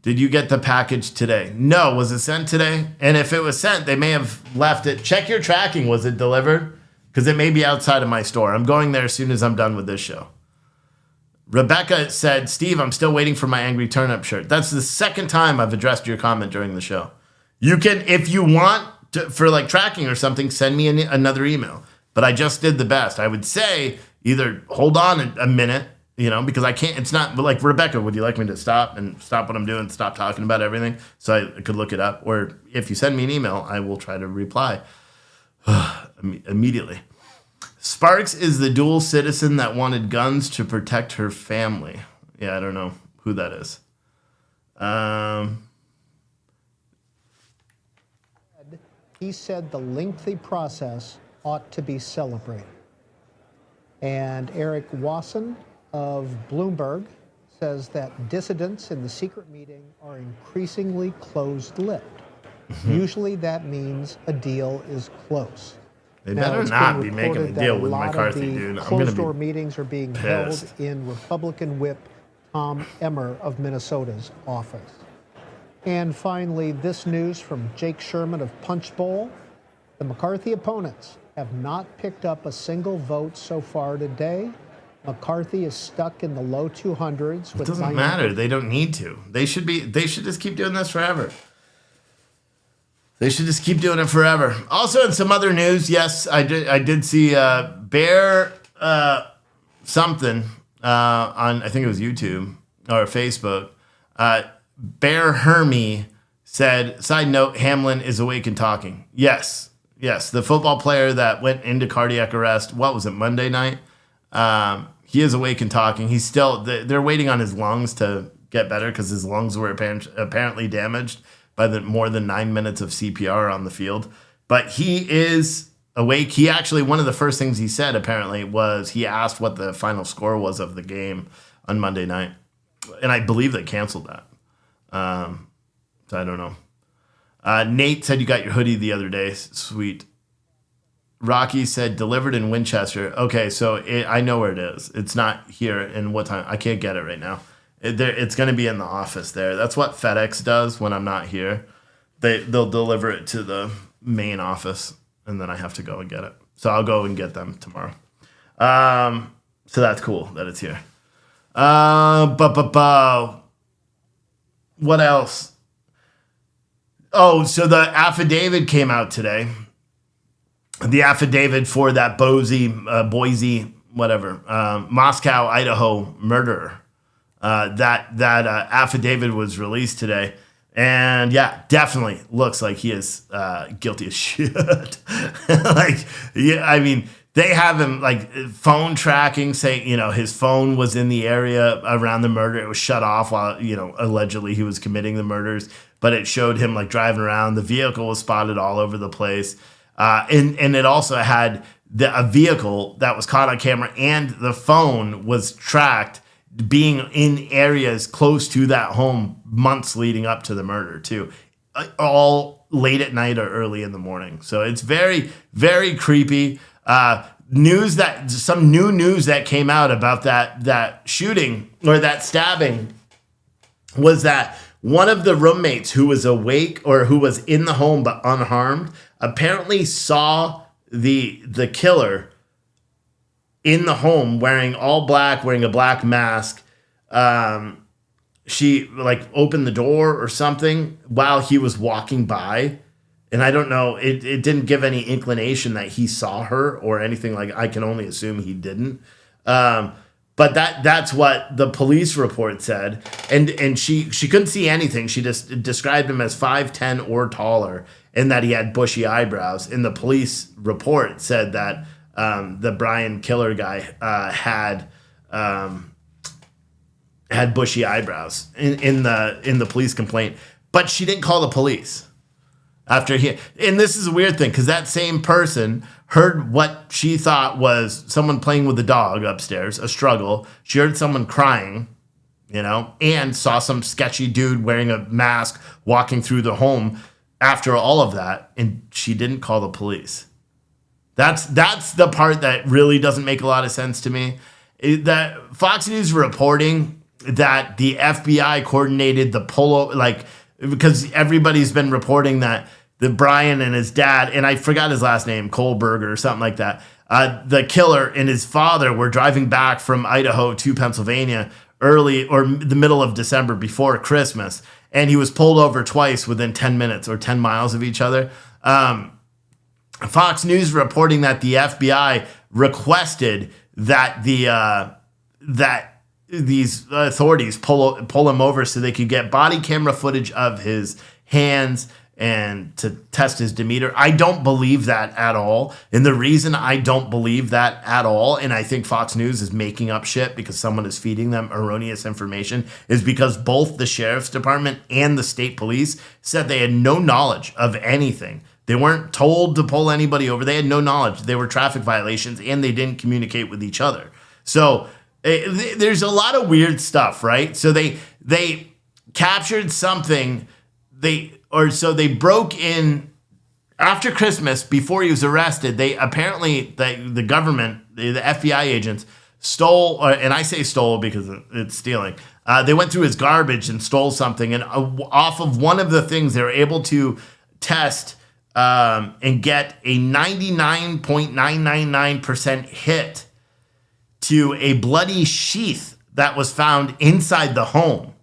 S2: Did you get the package today? No. Was it sent today? And if it was sent, they may have left it. Check your tracking. Was it delivered? Because it may be outside of my store. I'm going there as soon as I'm done with this show. Rebecca said, Steve, I'm still waiting for my Angry Turnip shirt. That's the 2nd time I've addressed your comment during the show. You can, if you want to, for like tracking or something, send me another email. But I just did the best. I would say either hold on a minute, because I can't, it's not like, Rebecca, would you like me to stop what I'm doing, stop talking about everything so I could look it up? Or if you send me an email, I will try to reply immediately. Sparks is the dual citizen that wanted guns to protect her family. Yeah, I don't know who that is.
S4: He said the lengthy process ought to be celebrated. And Eric Wasson of Bloomberg says that dissidents in the secret meeting are increasingly closed-lipped. Usually that means a deal is close.
S2: They better not be making a deal with McCarthy, dude. I'm going to
S4: closed-door meetings are being held in Republican Whip Tom Emmer of Minnesota's office. And finally, this news from Jake Sherman of Punchbowl. The McCarthy opponents have not picked up a single vote so far today. McCarthy is stuck in the low 200s.
S2: It doesn't matter. They don't need to. They should just keep doing this forever. They should just keep doing it forever. Also, in some other news, yes, I did see Bear something on, I think it was YouTube or Facebook. Bear Hermie said, side note, Hamlin is awake and talking. Yes, the football player that went into cardiac arrest, what was it, Monday night? He is awake and talking. He's still, they're waiting on his lungs to get better because his lungs were apparently damaged by the more than 9 minutes of CPR on the field. But he is awake. He actually, one of the first things he said apparently was he asked what the final score was of the game on Monday night. And I believe they canceled that. So I don't know. Nate said you got your hoodie the other day. Sweet. Rocky said delivered in Winchester. Okay, so I know where it is. It's not here. In what time? I can't get it right now. It's going to be in the office there. That's what FedEx does when I'm not here. They'll deliver it to the main office, and then I have to go and get it. So I'll go and get them tomorrow. So that's cool that it's here. What else? Oh, so the affidavit came out today. The affidavit for that Boise, Moscow, Idaho murderer. That affidavit was released today. And yeah, definitely looks like he is guilty as shit. I mean, they have him like phone tracking saying, his phone was in the area around the murder. It was shut off while, allegedly he was committing the murders, but it showed him like driving around. The vehicle was spotted all over the place. And it also had a vehicle that was caught on camera and the phone was tracked being in areas close to that home months leading up to the murder too, all late at night or early in the morning. So it's very, very creepy. Some new news that came out about that shooting or that stabbing was that one of the roommates who was awake or who was in the home but unharmed apparently saw the killer in the home wearing all black, wearing a black mask. She opened the door or something while he was walking by. And I don't know, it didn't give any inclination that he saw her or anything. I can only assume he didn't. But that's what the police report said. And she couldn't see anything. She just described him as 5'10" or taller and that he had bushy eyebrows. And the police report said that the Brian Killer guy had bushy eyebrows in the police complaint. But she didn't call the police. And this is a weird thing because that same person heard what she thought was someone playing with the dog upstairs, a struggle. She heard someone crying, and saw some sketchy dude wearing a mask walking through the home after all of that, and she didn't call the police. That's the part that really doesn't make a lot of sense to me. That Fox News reporting that the FBI coordinated the because everybody's been reporting that the Brian and his dad, and I forgot his last name, Kohlberger or something like that, the killer and his father were driving back from Idaho to Pennsylvania early or the middle of December before Christmas, and he was pulled over twice within 10 minutes or 10 miles of each other. Fox News reporting that the FBI requested that these authorities pull him over so they could get body camera footage of his hands and to test his demeanor. I don't believe that at all. And the reason I don't believe that at all, and I think Fox News is making up shit because someone is feeding them erroneous information, is because both the sheriff's department and the state police said they had no knowledge of anything. They weren't told to pull anybody over. They had no knowledge. They were traffic violations and they didn't communicate with each other. So there's a lot of weird stuff, right? So they captured something. They broke in after Christmas before he was arrested. They apparently the government, the FBI agents stole, and I say stole because it's stealing. They went through his garbage and stole something, and off of one of the things they were able to test and get a 99.999% hit to a bloody sheath that was found inside the home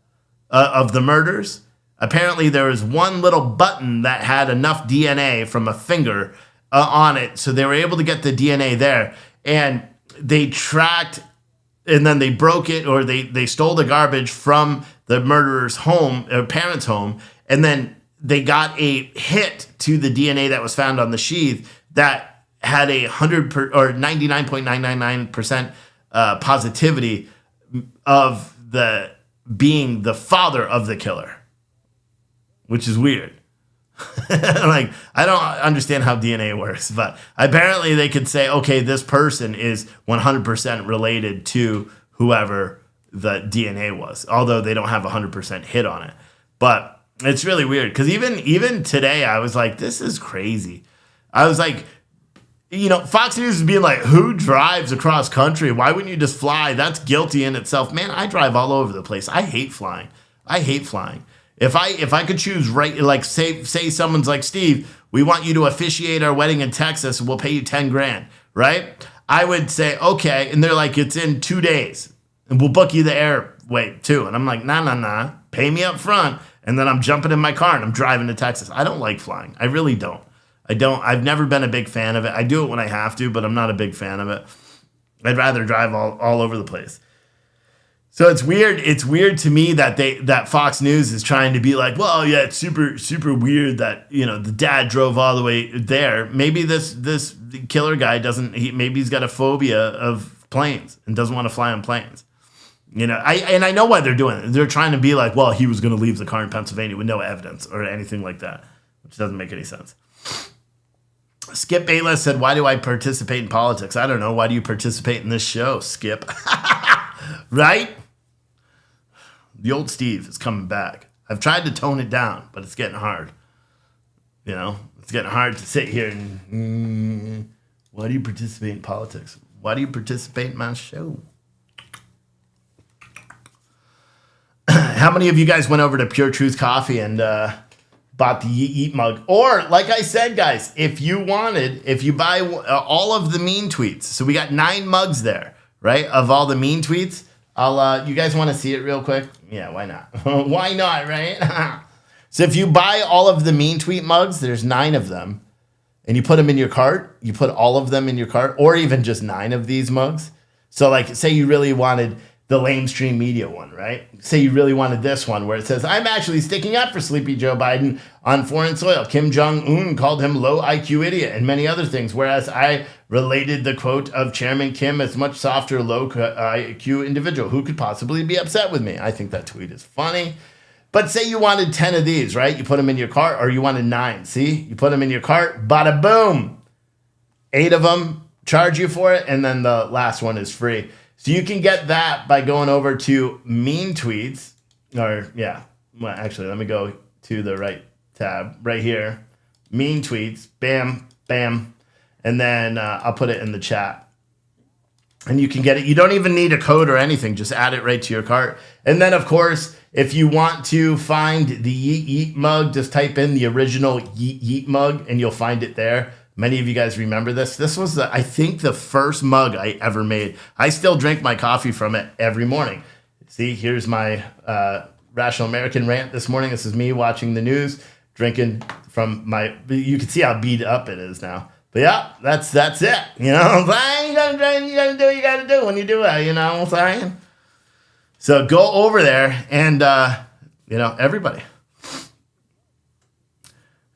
S2: of the murders. Apparently, there was one little button that had enough DNA from a finger on it, so they were able to get the DNA there. And they tracked, and then they broke it, or they stole the garbage from the murderer's home, or parents' home, and then they got a hit to the DNA that was found on the sheath that had 99.999% positivity of being the father of the killer, which is weird. I don't understand how DNA works, but apparently they could say, okay, this person is 100% related to whoever the DNA was, although they don't have 100% hit on it. But it's really weird because even today I was like, this is crazy. I was like, Fox News is being like, who drives across country? Why wouldn't you just fly? That's guilty in itself. Man, I drive all over the place. I hate flying. If I could choose, right, like say someone's like, Steve, we want you to officiate our wedding in Texas and we'll pay you $10,000, right? I would say, okay. And they're like, it's in 2 days and we'll book you the airway too. And I'm like, nah, pay me up front. And then I'm jumping in my car and I'm driving to Texas. I don't like flying. I really don't. I've never been a big fan of it. I do it when I have to, but I'm not a big fan of it. I'd rather drive all over the place. So it's weird. It's weird to me that Fox News is trying to be like, well, yeah, it's super, super weird that, the dad drove all the way there. Maybe this killer guy maybe he's got a phobia of planes and doesn't want to fly on planes. I know why they're doing it. They're trying to be like, well, he was going to leave the car in Pennsylvania with no evidence or anything like that, which doesn't make any sense. Skip Bayless said, why do I participate in politics? I don't know. Why do you participate in this show, Skip? Right? The old Steve is coming back. I've tried to tone it down, but it's getting hard. You know, it's getting hard to sit here and, why do you participate in politics? Why do you participate in my show? How many of you guys went over to Pure Truth Coffee and bought the Eat mug? Or, like I said, guys, if you buy all of the mean tweets, so we got 9 mugs there, right, of all the mean tweets. You guys want to see it real quick? Yeah, why not? Why not, right? So if you buy all of the mean tweet mugs, there's 9 of them, and you put them in your cart, you put all of them in your cart, or even just 9 of these mugs. So like, say you really wanted the lamestream media one, right? Say you really wanted this one where it says, I'm actually sticking up for Sleepy Joe Biden on foreign soil. Kim Jong-un called him low IQ idiot and many other things. Whereas I related the quote of Chairman Kim as much softer, low IQ individual. Who could possibly be upset with me? I think that tweet is funny. But say you wanted 10 of these, right? You put them in your cart, or you wanted 9. See, you put them in your cart, bada boom. 8 of them charge you for it. And then the last one is free. So you can get that by going over to Mean Tweets, or yeah, well, actually, let me go to the right tab right here. Mean Tweets, bam, bam, and then I'll put it in the chat. And you can get it. You don't even need a code or anything. Just add it right to your cart. And then, of course, if you want to find the Yeet mug, just type in the original Yeet mug, and you'll find it there. Many of you guys remember this. This was, I think, the first mug I ever made. I still drink my coffee from it every morning. See, here's my Rational American rant this morning. This is me watching the news, drinking from my, you can see how beat up it is now. But yeah, that's it. You know what I'm saying? You gotta do what you gotta do when you do it. You know what I'm saying? So go over there and, everybody.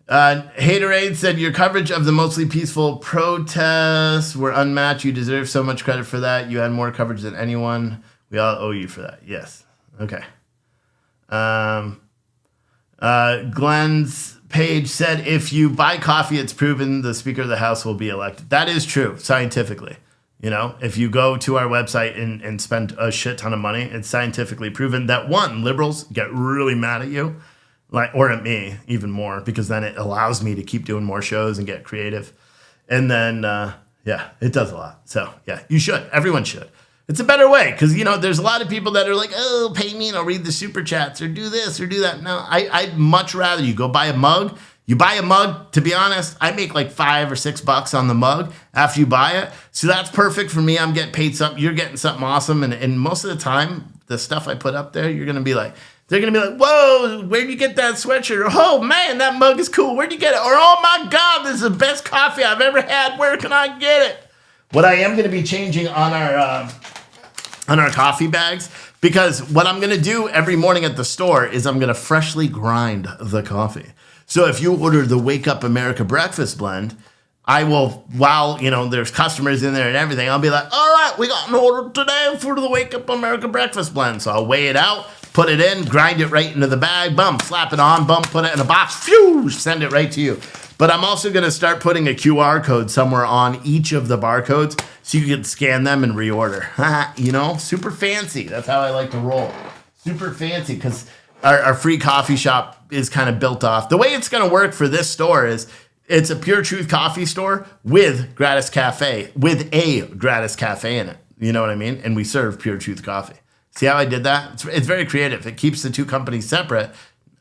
S2: Haterade said, your coverage of the mostly peaceful protests were unmatched. You deserve so much credit for that. You had more coverage than anyone. We all owe you for that. Yes. Okay. Glenn's page said, if you buy coffee, it's proven the Speaker of the House will be elected. That is true, scientifically. You know, if you go to our website and spend a shit ton of money, it's scientifically proven that, one, liberals get really mad at you. Or at me, even more, because then it allows me to keep doing more shows and get creative. And then, it does a lot. So, yeah, you should. Everyone should. It's a better way because, there's a lot of people that are like, oh, pay me and I'll read the super chats or do this or do that. No, I'd much rather you go buy a mug. You buy a mug, to be honest, I make like $5 or $6 on the mug after you buy it. So that's perfect for me. I'm getting paid something. You're getting something awesome. And most of the time, the stuff I put up there, you're going to be like, they're going to be like, whoa, where'd you get that sweatshirt? Oh, man, that mug is cool. Where'd you get it? Or, oh, my God, this is the best coffee I've ever had. Where can I get it? What I am going to be changing on our coffee bags, because what I'm going to do every morning at the store is I'm going to freshly grind the coffee. So if you order the Wake Up America Breakfast Blend, I will, while, there's customers in there and everything, I'll be like, all right, we got an order today for the Wake Up America Breakfast Blend. So I'll weigh it out, put it in, grind it right into the bag, bum, slap it on, bum, put it in a box, phew, send it right to you. But I'm also going to start putting a QR code somewhere on each of the barcodes so you can scan them and reorder. Super fancy. That's how I like to roll. Super fancy, because our free coffee shop is kind of built off. The way it's going to work for this store is it's a Pure Truth coffee store with gratis cafe, with a gratis cafe in it. You know what I mean? And we serve Pure Truth coffee. See how I did that? It's very creative. It keeps the two companies separate,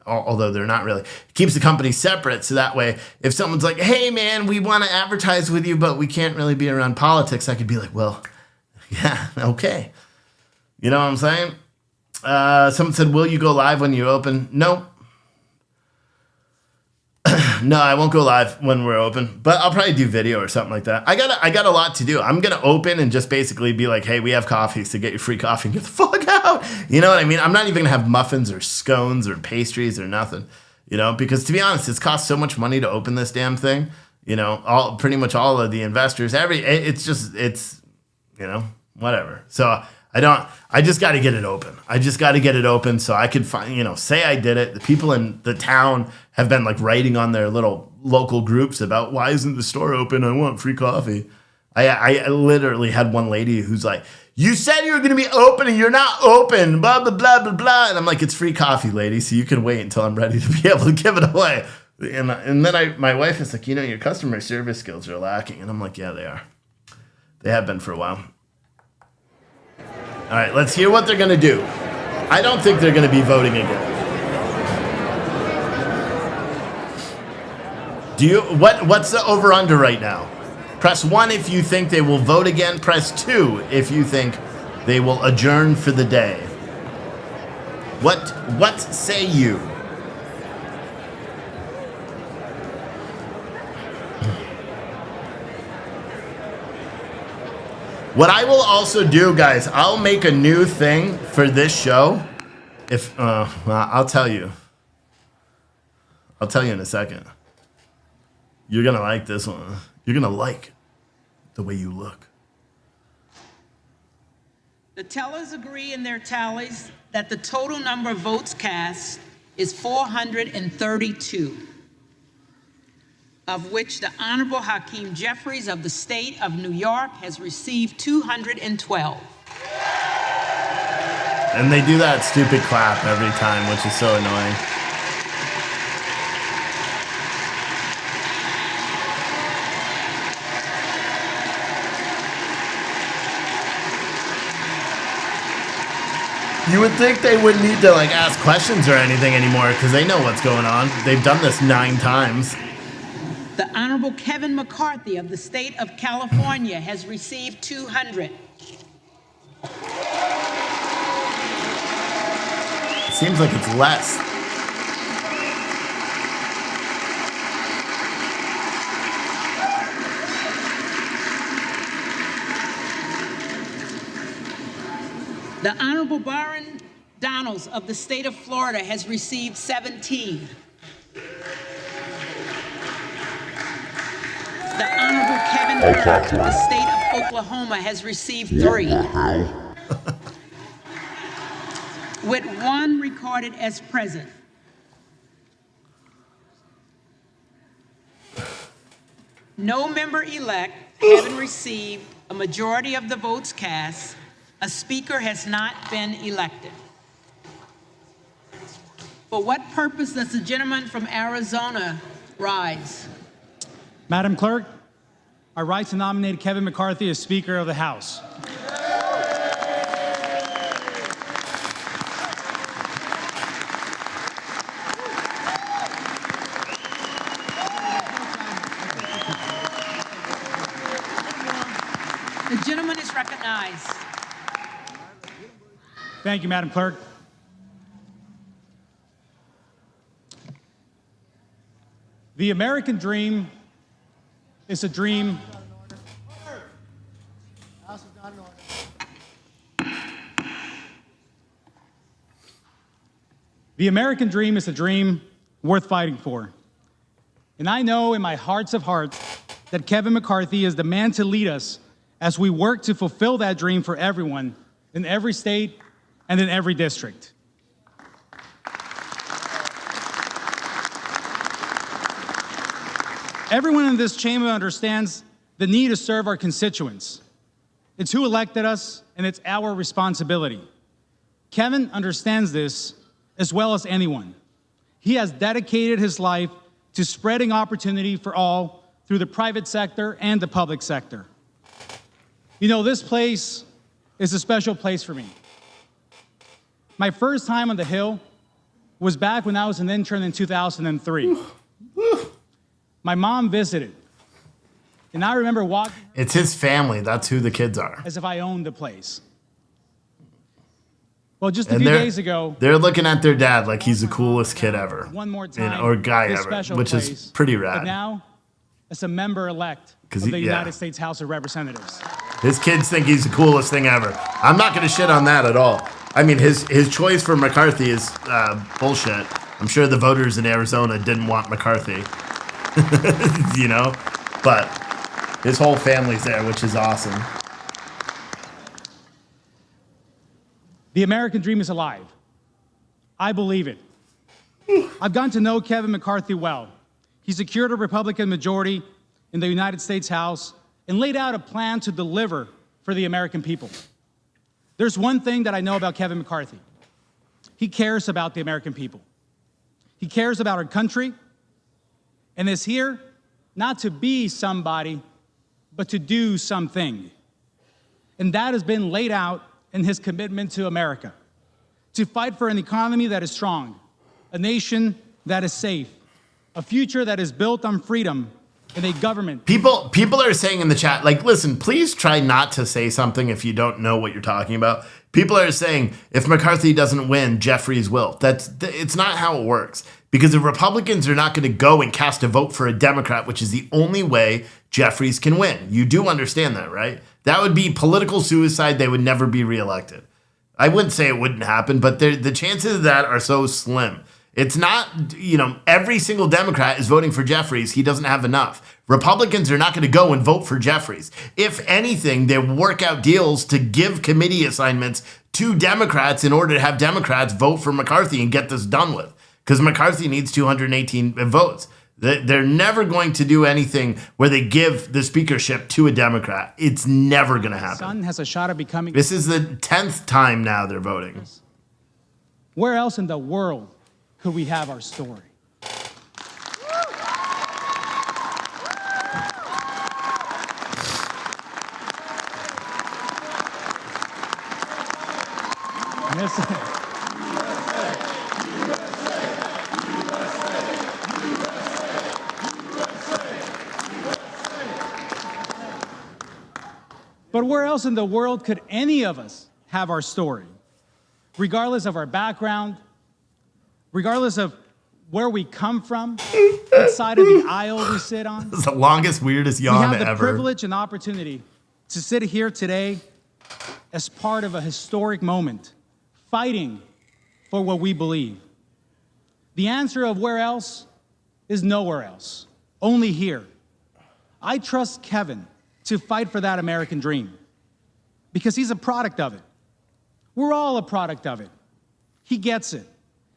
S2: although they're not really. It keeps the companies separate, so that way, if someone's like, hey, man, we want to advertise with you, but we can't really be around politics, I could be like, well, yeah, okay. You know what I'm saying? Someone said, will you go live when you open? Nope. No, I won't go live when we're open, but I'll probably do video or something like that. I got a lot to do. I'm going to open and just basically be like, hey, we have coffee, so get your free coffee and get the fuck out. You know what I mean? I'm not even going to have muffins or scones or pastries or nothing, because to be honest, it's cost so much money to open this damn thing. Pretty much all of the investors, it's whatever. So I just got to get it open. I just got to get it open so I could find, say I did it. The people in the town have been like writing on their little local groups about, why isn't the store open? I want free coffee. I literally had one lady who's like, you said you were going to be open and you're not open, blah, blah, blah, blah, blah. And I'm like, it's free coffee, lady, so you can wait until I'm ready to be able to give it away. And then my wife is like, your customer service skills are lacking. And I'm like, yeah, they are. They have been for a while. All right, let's hear what they're going to do. I don't think they're going to be voting again. What's the over-under right now? Press 1 if you think they will vote again. Press 2 if you think they will adjourn for the day. What say you? What I will also do, guys, I'll make a new thing for this show. I'll tell you. I'll tell you in a second. You're going to like this one. You're going to like the way you look.
S5: The tellers agree in their tallies that the total number of votes cast is 432, of which the Honorable Hakeem Jeffries of the state of New York has received 212.
S2: And they do that stupid clap every time, which is so annoying. You would think they wouldn't need to ask questions or anything anymore because they know what's going on. They've done this 9 times.
S5: The Honorable Kevin McCarthy of the state of California has received 200.
S2: It seems like it's less.
S5: The Honorable Byron Donalds of the state of Florida has received 17. The Honorable Kevin Burns of the state of Oklahoma has received 3. With 1 recorded as present. No member-elect having received a majority of the votes cast, a speaker has not been elected. For what purpose does the gentleman from Arizona rise?
S6: Madam Clerk, I rise to nominate Kevin McCarthy as Speaker of the House.
S5: The gentleman is recognized.
S6: Thank you, Madam Clerk. The American dream is a dream. The American dream is a dream worth fighting for. And I know in my hearts of hearts that Kevin McCarthy is the man to lead us as we work to fulfill that dream for everyone in every state and in every district. Everyone in this chamber understands the need to serve our constituents. It's who elected us, and it's our responsibility. Kevin understands this as well as anyone. He has dedicated his life to spreading opportunity for all through the private sector and the public sector. You know, this place is a special place for me. My first time on the Hill was back when I was an intern in 2003. My mom visited, and I remember walking.
S2: It's his family. That's who the kids are.
S6: As if I owned the place. Well, just a few days ago,
S2: they're looking at their dad like he's the coolest kid ever.
S6: One more time,
S2: or guy ever, which is pretty rad.
S6: But now, as a member-elect of the United States House of Representatives.
S2: His kids think he's the coolest thing ever. I'm not going to shit on that at all. I mean, his choice for McCarthy is bullshit. I'm sure the voters in Arizona didn't want McCarthy. You know? But his whole family's there, which is awesome.
S6: The American dream is alive. I believe it. I've gotten to know Kevin McCarthy well. He secured a Republican majority in the United States House and laid out a plan to deliver for the American people. There's one thing that I know about Kevin McCarthy. He cares about the American people. He cares about our country and is here not to be somebody, but to do something. And that has been laid out in his commitment to America, to fight for an economy that is strong, a nation that is safe, a future that is built on freedom, and a government.
S2: People are saying in the chat, like, listen, please try not to say something if you don't know what you're talking about. People are saying if McCarthy doesn't win, Jeffries will. It's not how it works, because the Republicans are not going to go and cast a vote for a Democrat, which is the only way Jeffries can win. You do understand that, right? That would be political suicide. They would never be reelected. I wouldn't say it wouldn't happen, but the chances of that are so slim. It's not, every single Democrat is voting for Jeffries. He doesn't have enough. Republicans are not going to go and vote for Jeffries. If anything, they work out deals to give committee assignments to Democrats in order to have Democrats vote for McCarthy and get this done with. Because McCarthy needs 218 votes. They're never going to do anything where they give the speakership to a Democrat. It's never going to happen.
S6: Son has a shot at becoming.
S2: This is the 10th time now they're voting.
S6: Where else in the world could we have our story? But where else in the world could any of us have our story? Regardless of our background, regardless of where we come from, what side of the aisle we sit on.
S2: This is the longest, weirdest yawn ever.
S6: We have the privilege and opportunity to sit here today as part of a historic moment, fighting for what we believe. The answer of where else is nowhere else, only here. I trust Kevin to fight for that American dream because he's a product of it. We're all a product of it. He gets it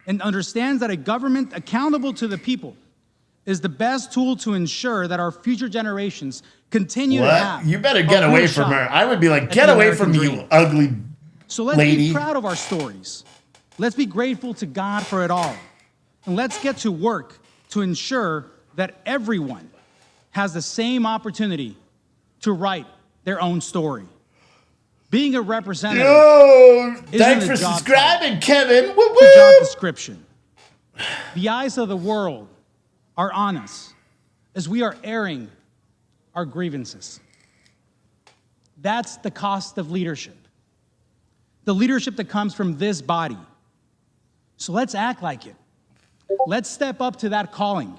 S6: and understands that a government accountable to the people is the best tool to ensure that our future generations continue to have.
S2: You better get away from her. I would be like, get away from me, you ugly
S6: So let's
S2: lady.
S6: be proud of our stories. Let's be grateful to God for it all. And let's get to work to ensure that everyone has the same opportunity to write their own story. Being a representative
S2: Thanks for subscribing, Kevin. Woo
S6: the
S2: woo.
S6: job description. The eyes of the world are on us as we are airing our grievances. That's the cost of leadership. The leadership that comes from this body. So let's act like it. Let's step up to that calling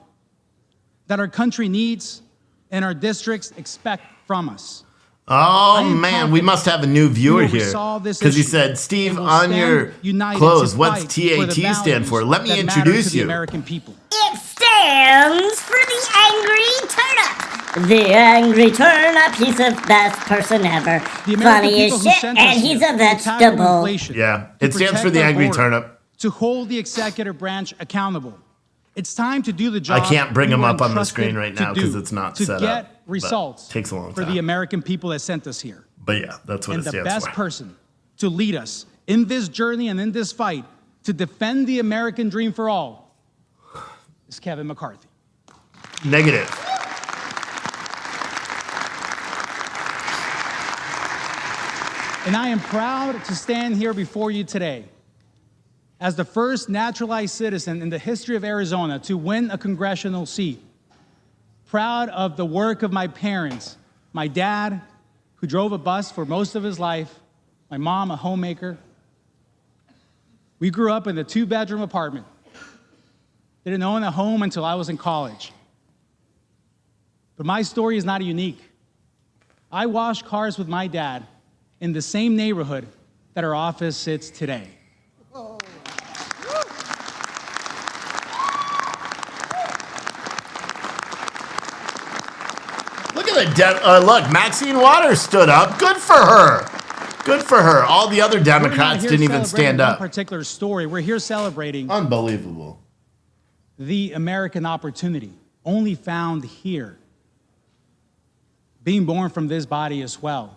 S6: that our country needs and our districts expect from us.
S2: Oh, man, we must have a new viewer here. Because he said, Steve, on your clothes, what's TAT stand for? Let me introduce you.
S6: American people.
S3: It stands for the Angry Turnip. The Angry Turnip, he's the best person ever. Funny as shit, and he's a vegetable.
S2: Yeah, it stands for the Angry Turnip.
S6: To hold the executive branch accountable. It's time to do the job.
S2: I can't bring him up on the
S6: entrusted
S2: screen right now because it's not set up.
S6: To get results
S2: takes a long
S6: for
S2: time.
S6: the American people that sent us here.
S2: But yeah, that's what
S6: And
S2: it stands for.
S6: the best person to lead us in this journey and in this fight to defend the American dream for all is Kevin McCarthy.
S2: Negative.
S6: And I am proud to stand here before you today as the first naturalized citizen in the history of Arizona to win a congressional seat. Proud of the work of my parents, my dad, who drove a bus for most of his life, my mom, a homemaker. We grew up in a 2-bedroom apartment. Didn't own a home until I was in college. But my story is not unique. I washed cars with my dad in the same neighborhood that our office sits today.
S2: Look, Maxine Waters stood up. Good for her. Good for her. All the other Democrats didn't even stand up.
S6: One particular story. We're here celebrating
S2: Unbelievable.
S6: the American opportunity, only found here. being born from this body as well,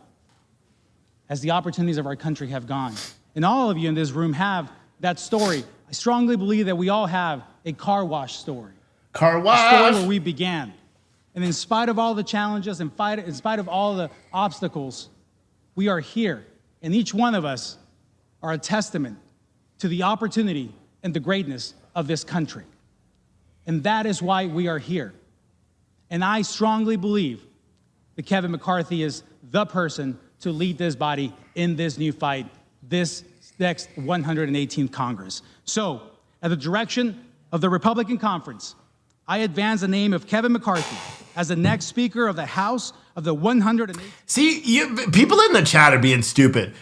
S6: as the opportunities of our country have gone. And all of you in this room have that story. I strongly believe that we all have a car wash story.
S2: Car
S6: A story
S2: wash.
S6: where we began. And in spite of all the challenges, in spite of all the obstacles, we are here. And each one of us are a testament to the opportunity and the greatness of this country. And that is why we are here. And I strongly believe that Kevin McCarthy is the person to lead this body in this new fight, this next 118th Congress. So, at the direction of the Republican Conference, I advance the name of Kevin McCarthy as the next Speaker of the House of the 118th.
S2: See, people in the chat are being stupid.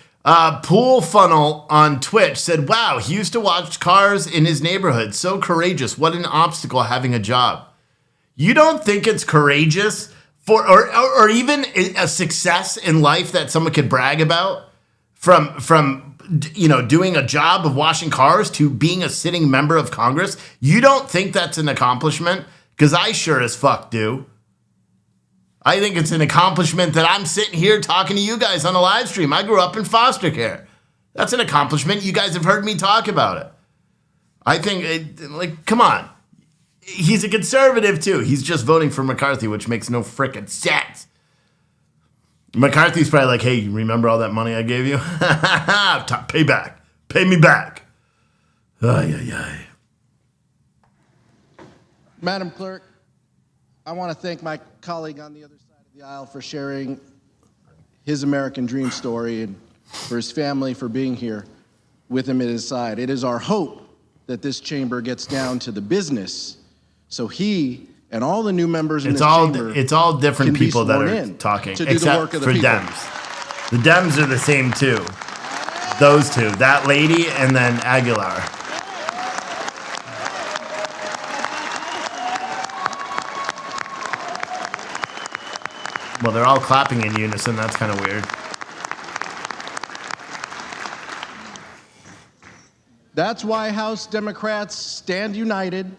S2: Pool Funnel on Twitch said, wow, he used to watch cars in his neighborhood. So courageous. What an obstacle having a job. You don't think it's courageous or even a success in life that someone could brag about from doing a job of washing cars to being a sitting member of Congress? You don't think that's an accomplishment? Because I sure as fuck do. I think it's an accomplishment that I'm sitting here talking to you guys on a live stream. I grew up in foster care. That's an accomplishment. You guys have heard me talk about it. I think, come on. He's a conservative, too. He's just voting for McCarthy, which makes no frickin' sense. McCarthy's probably like, hey, you remember all that money I gave you? Pay back. Pay me back. Ay, ay, ay.
S7: Madam Clerk, I want to thank my colleague on the other side of the aisle for sharing his American dream story and for his family for being here with him at his side. It is our hope that this chamber gets down to the business so he and all the new members in this chamber
S2: it's all different
S7: can be
S2: people that
S7: sworn
S2: are
S7: in
S2: talking,
S7: to do the work
S2: except
S7: of the
S2: for
S7: people.
S2: Dems. The Dems are the same too. Those two, that lady and then Aguilar. Well, they're all clapping in unison. That's kind of weird.
S7: That's why House Democrats stand united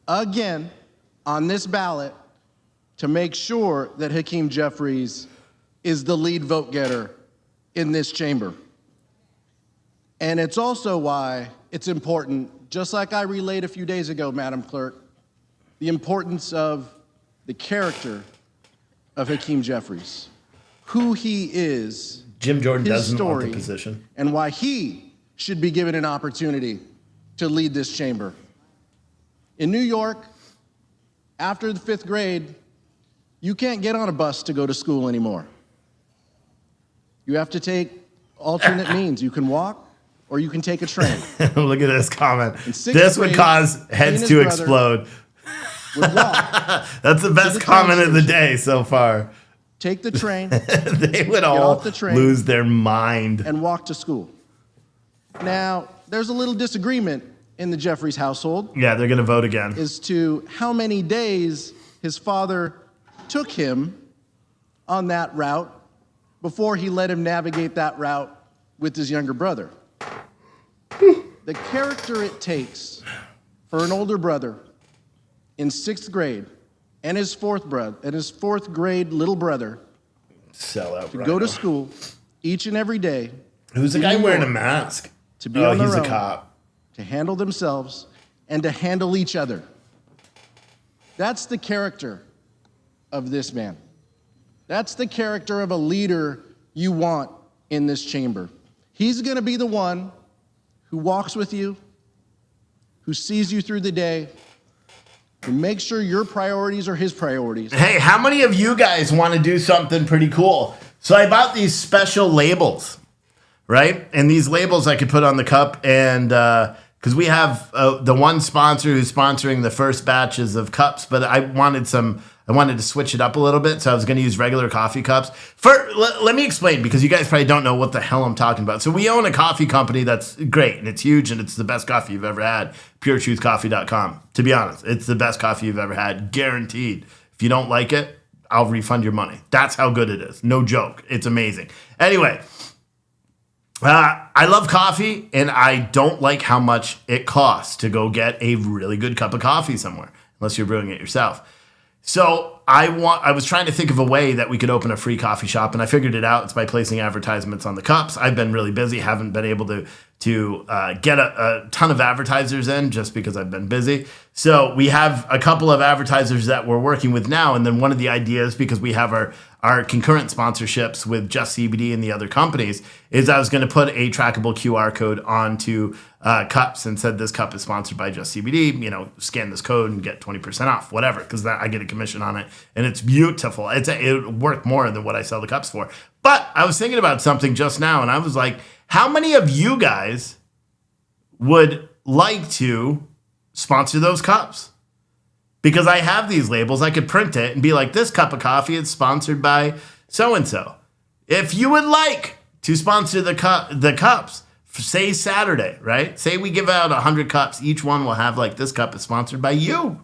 S7: again on this ballot to make sure that Hakeem Jeffries is the lead vote getter in this chamber. And it's also why it's important, just like I relayed a few days ago, Madam Clerk, the importance of the character of Hakeem Jeffries, who he is,
S2: Jim Jordan
S7: his
S2: doesn't want
S7: story,
S2: the position.
S7: and why he should be given an opportunity to lead this chamber. In New York, after the 5th grade, you can't get on a bus to go to school anymore. You have to take alternate means. You can walk or you can take a train.
S2: Look at this comment.
S7: In sixth
S2: This would
S7: grade,
S2: cause
S7: he and
S2: heads
S7: his
S2: to
S7: brother
S2: explode.
S7: Would walk,
S2: That's the best
S7: the
S2: comment
S7: train
S2: of the
S7: station.
S2: day so far.
S7: take the train,
S2: They would all
S7: off the train
S2: lose their mind.
S7: and walk to school. Now, there's a little disagreement in the Jeffries household
S2: Yeah, they're going to vote again.
S7: as to how many days his father took him on that route before he let him navigate that route with his younger brother. The character it takes for an older brother in 6th grade and his fourth grade little brother
S2: Sell out.
S7: to go to school each and every day,
S2: Who's the
S7: in
S2: guy
S7: New
S2: wearing a
S7: York,
S2: mask?
S7: to be on
S2: he's
S7: their
S2: a
S7: own,
S2: cop.
S7: to handle themselves, and to handle each other. That's the character of this man. That's the character of a leader you want in this chamber. He's going to be the one who walks with you, who sees you through the day, who makes sure your priorities are his priorities.
S2: Hey, how many of you guys want to do something pretty cool? So I bought these special labels, right? And these labels I could put on the cup, and because we have the one sponsor who's sponsoring the first batches of cups, but I wanted to switch it up a little bit, so I was going to use regular coffee cups. Let me explain, because you guys probably don't know what the hell I'm talking about. So we own a coffee company that's great, and it's huge, and it's the best coffee you've ever had, puretruthcoffee.com. To be honest, it's the best coffee you've ever had, guaranteed. If you don't like it, I'll refund your money. That's how good it is. No joke. It's amazing. Anyway, I love coffee, and I don't like how much it costs to go get a really good cup of coffee somewhere, unless you're brewing it yourself. So I was trying to think of a way that we could open a free coffee shop, and I figured it out. It's by placing advertisements on the cups. I've been really busy, haven't been able to get a ton of advertisers in just because I've been busy. So we have a couple of advertisers that we're working with now, and then one of the ideas, because we have our concurrent sponsorships with Just CBD and the other companies, is I was going to put a trackable QR code onto cups and said this cup is sponsored by Just CBD. You know, scan this code and get 20% off, whatever, because I get a commission on it, and it's beautiful. It worked more than what I sell the cups for. But I was thinking about something just now, and I was like, how many of you guys would like to sponsor those cups? Because I have these labels, I could print it and be like, this cup of coffee is sponsored by so-and-so. If you would like to sponsor the cups, say Saturday, right? Say we give out 100 cups. Each one will have like, this cup is sponsored by you.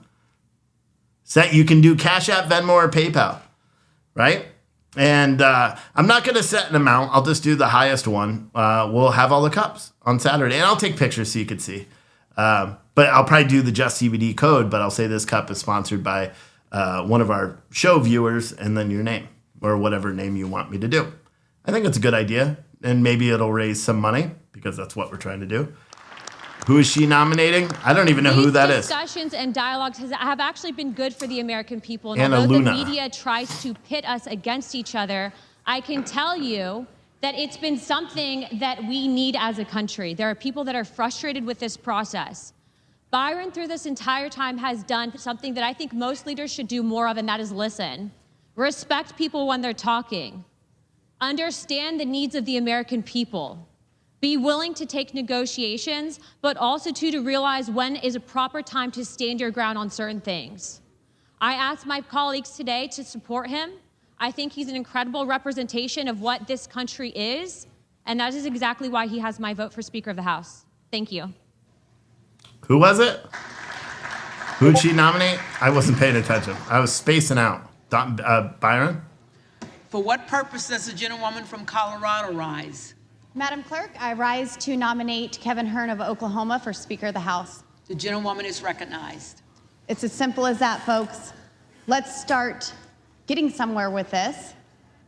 S2: So you can do Cash App, Venmo, or PayPal, right? And I'm not going to set an amount. I'll just do the highest one. We'll have all the cups on Saturday. And I'll take pictures so you can see. But I'll probably do the Just CBD code, but I'll say this cup is sponsored by one of our show viewers, and then your name or whatever name you want me to do. I think it's a good idea, and maybe it'll raise some money because that's what we're trying to do. Who is she nominating? I don't even know who that is.
S8: Discussions and dialogues have actually been good for the American people. And
S2: Anna
S8: although
S2: Luna.
S8: the media tries to pit us against each other, I can tell you that it's been something that we need as a country. There are people that are frustrated with this process. Byron, through this entire time, has done something that I think most leaders should do more of, and that is listen. Respect people when they're talking. Understand the needs of the American people. Be willing to take negotiations, but also to realize when is a proper time to stand your ground on certain things. I asked my colleagues today to support him. I think he's an incredible representation of what this country is, and that is exactly why he has my vote for Speaker of the House. Thank you.
S2: Who was it? Who'd she nominate? I wasn't paying attention. I was spacing out. Byron?
S5: For what purpose does the gentlewoman from Colorado rise?
S9: Madam Clerk, I rise to nominate Kevin Hern of Oklahoma for Speaker of the House.
S5: The gentlewoman is recognized.
S9: It's as simple as that, folks. Let's start getting somewhere with this.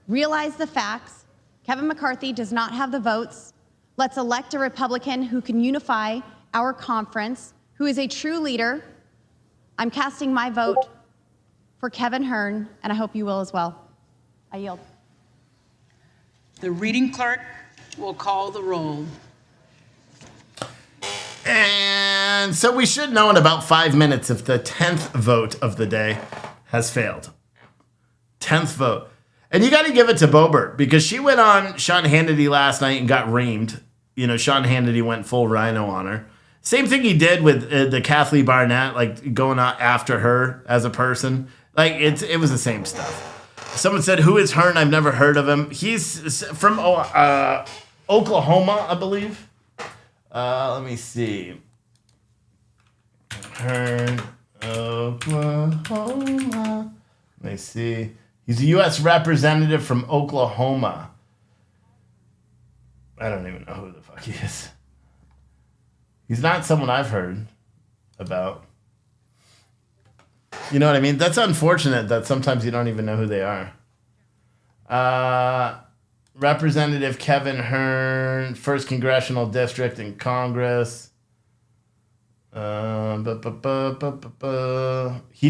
S9: Realize the facts. Kevin McCarthy does not have the votes. Let's elect a Republican who can unify our conference, who is a true leader. I'm casting my vote for Kevin Hern, and I hope you will as well. I yield.
S5: The reading clerk will call the roll.
S2: And so we should know in about 5 minutes if the 10th vote of the day has failed. 10th vote. And you got to give it to Boebert because she went on Sean Hannity last night and got reamed. You know, Sean Hannity went full rhino on her. Same thing he did with the Kathleen Barnett, like going after her as a person. Like it was the same stuff. Someone said, "Who is Hearn? I've never heard of him." He's from Oklahoma, I believe. Let me see. Hearn, Oklahoma. Let me see. He's a U.S. representative from Oklahoma. I don't even know who the fuck he is. He's not someone I've heard about. You know what I mean? That's unfortunate that sometimes you don't even know who they are. Representative Kevin Hern, 1st Congressional District in Congress. He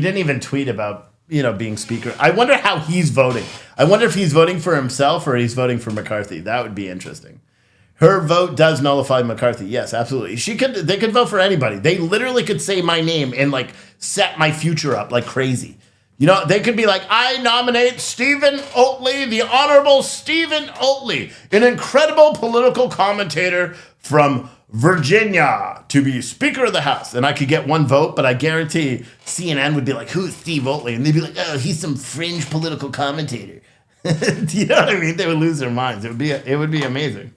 S2: didn't even tweet about, being speaker. I wonder how he's voting. I wonder if he's voting for himself or he's voting for McCarthy. That would be interesting. Her vote does nullify McCarthy. Yes, absolutely. They could vote for anybody. They literally could say my name and set my future up like crazy. They could be like, I nominate Stephen Oatley, the Honorable Stephen Oatley, an incredible political commentator from Virginia, to be Speaker of the House. And I could get one vote, but I guarantee CNN would be like, who's Steve Oatley? And they'd be like, oh, he's some fringe political commentator. Do you know what I mean? They would lose their minds. It would be amazing.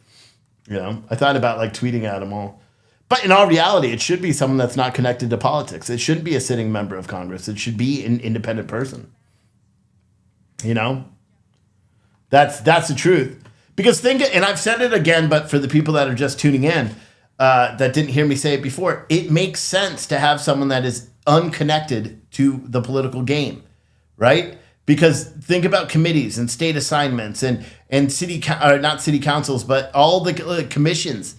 S2: I thought about tweeting at them all. But in all reality, it should be someone that's not connected to politics. It shouldn't be a sitting member of Congress. It should be an independent person. That's the truth. Because and I've said it again, but for the people that are just tuning in, that didn't hear me say it before, it makes sense to have someone that is unconnected to the political game. right? Because think about committees and state assignments and not city councils, but all the commissions.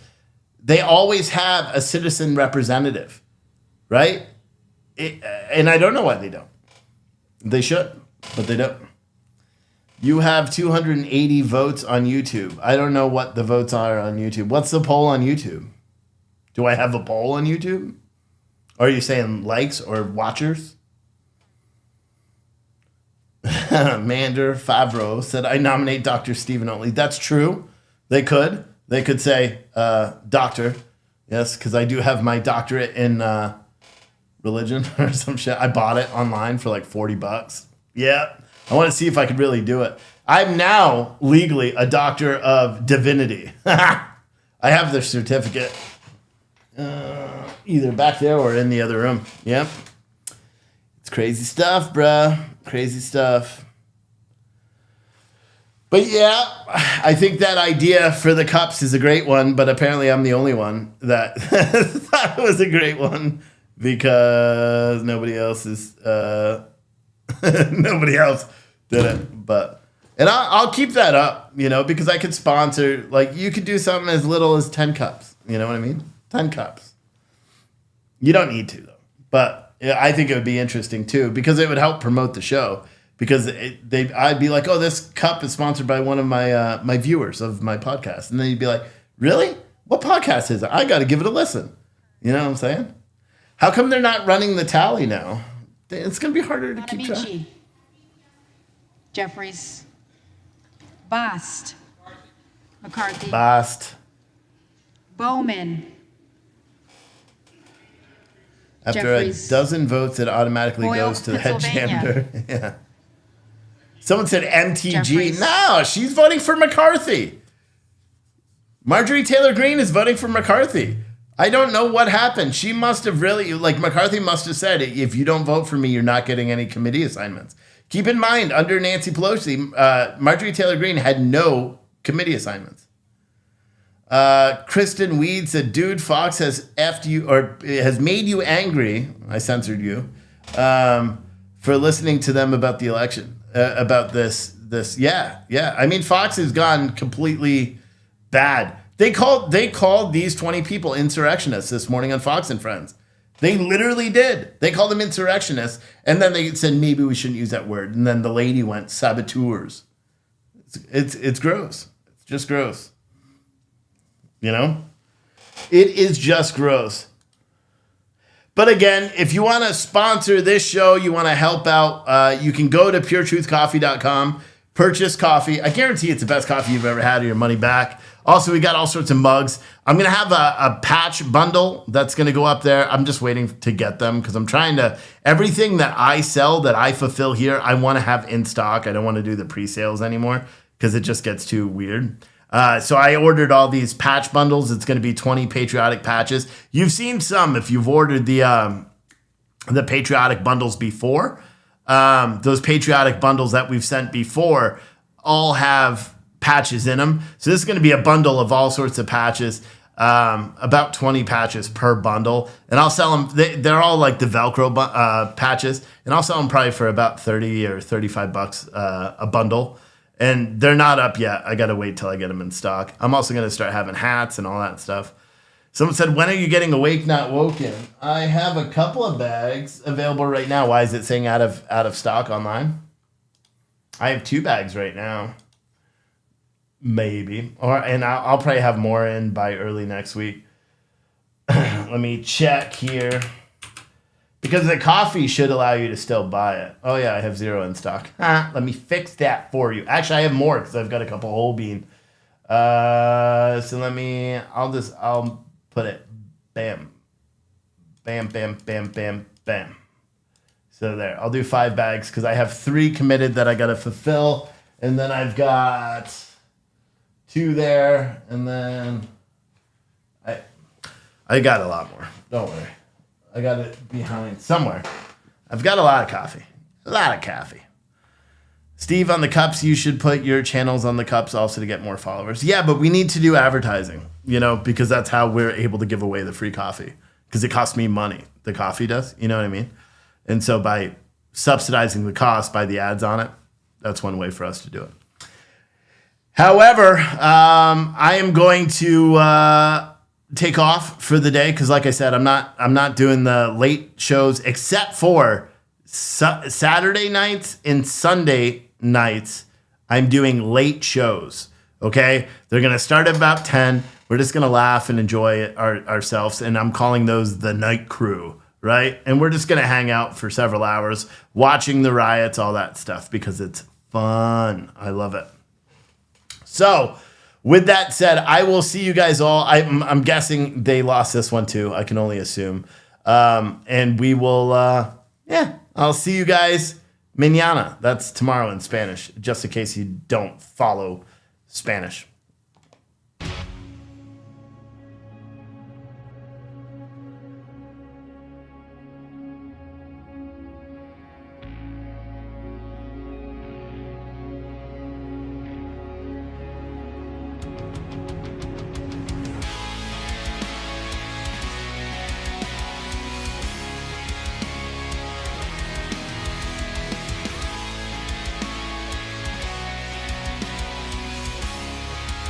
S2: They always have a citizen representative, right? And I don't know why they don't. They should, but they don't. You have 280 votes on YouTube. I don't know what the votes are on YouTube. What's the poll on YouTube? Do I have a poll on YouTube? Or are you saying likes or watchers? Mander Favreau said, I nominate Dr. Stephen Oatley. That's true. They could. They could say, doctor. Yes, because I do have my doctorate in religion or some shit. I bought it online for like $40. Yeah. I want to see if I could really do it. I'm now legally a doctor of divinity. I have the certificate either back there or in the other room. Yep. It's crazy stuff, bruh. Crazy stuff. But yeah, I think that idea for the cups is a great one, but apparently I'm the only one that thought it was a great one because nobody else is nobody else did it. But and I'll keep that up, because I could sponsor, like, you could do something as little as 10 cups. You know what I mean? 10 cups. You don't need to, though. But I think it would be interesting, too, because it would help promote the show. Because I'd be like, oh, this cup is sponsored by one of my my viewers of my podcast. And then you'd be like, really? What podcast is it? I got to give it a listen. You know what I'm saying? How come they're not running the tally now? It's going to be harder to keep track.
S5: Jeffries. Bast. McCarthy.
S2: Bast.
S5: Bowman.
S2: After
S5: Jeffries.
S2: a dozen votes, it automatically
S5: Boyle,
S2: goes to the head
S5: Pennsylvania.
S2: janitor. Yeah. Someone said MTG.
S5: Jeffries.
S2: No, she's voting for McCarthy. Marjorie Taylor Greene is voting for McCarthy. I don't know what happened. She must have really, McCarthy must have said, if you don't vote for me, you're not getting any committee assignments. Keep in mind, under Nancy Pelosi, Marjorie Taylor Greene had no committee assignments. Kristen Weed said, dude, Fox has effed you, or has made you angry. I censored you, for listening to them about the election, about this. Yeah. I mean, Fox has gone completely bad. They called these 20 people insurrectionists this morning on Fox and Friends. They literally did. They called them insurrectionists, and then they said maybe we shouldn't use that word. And then the lady went saboteurs. It's gross. It's just gross. It is just gross. But again, if you want to sponsor this show, you want to help out, you can go to puretruthcoffee.com, purchase coffee. I guarantee it's the best coffee you've ever had, or your money back. Also, we got all sorts of mugs. I'm going to have a patch bundle that's going to go up there. I'm just waiting to get them because I'm trying to, everything that I sell, that I fulfill here, I want to have in stock. I don't want to do the pre-sales anymore because it just gets too weird. So I ordered all these patch bundles. It's going to be 20 patriotic patches. You've seen some if you've ordered the patriotic bundles before. Those patriotic bundles that we've sent before all have patches in them. So this is going to be a bundle of all sorts of patches, about 20 patches per bundle. And I'll sell them. They're all like the Velcro patches. And I'll sell them probably for about 30 or $35 a bundle. And they're not up yet. I got to wait till I get them in stock. I'm also going to start having hats and all that stuff. Someone said, when are you getting Awake Not Woken? I have a couple of bags available right now. Why is it saying out of stock online? I have 2 bags right now. Maybe. And I'll probably have more in by early next week. Let me check here. Because the coffee should allow you to still buy it. Oh, yeah, I have 0 in stock. Let me fix that for you. Actually, I have more because I've got a couple whole bean. So I'll put it. Bam. Bam, bam, bam, bam, bam. So there. I'll do 5 bags because I have 3 committed that I got to fulfill. And then I've got 2 there. And then I got a lot more. Don't worry. I got it behind somewhere. I've got a lot of coffee. A lot of coffee. Steve, on the cups, you should put your channels on the cups also to get more followers. Yeah, but we need to do advertising, because that's how we're able to give away the free coffee. Because it costs me money. The coffee does. You know what I mean? And so by subsidizing the cost by the ads on it. That's one way for us to do it. However, I am going to take off for the day because, like I said, I'm not doing the late shows except for Saturday nights and Sunday nights. I'm doing late shows. Okay, they're gonna start at about 10. We're just gonna laugh and enjoy it ourselves, and I'm calling those the night crew, right? And we're just gonna hang out for several hours, watching the riots, all that stuff, because it's fun. I love it. So, with that said, I will see you guys all. I'm guessing they lost this one too. I can only assume. And we will, I'll see you guys mañana. That's tomorrow in Spanish, just in case you don't follow Spanish.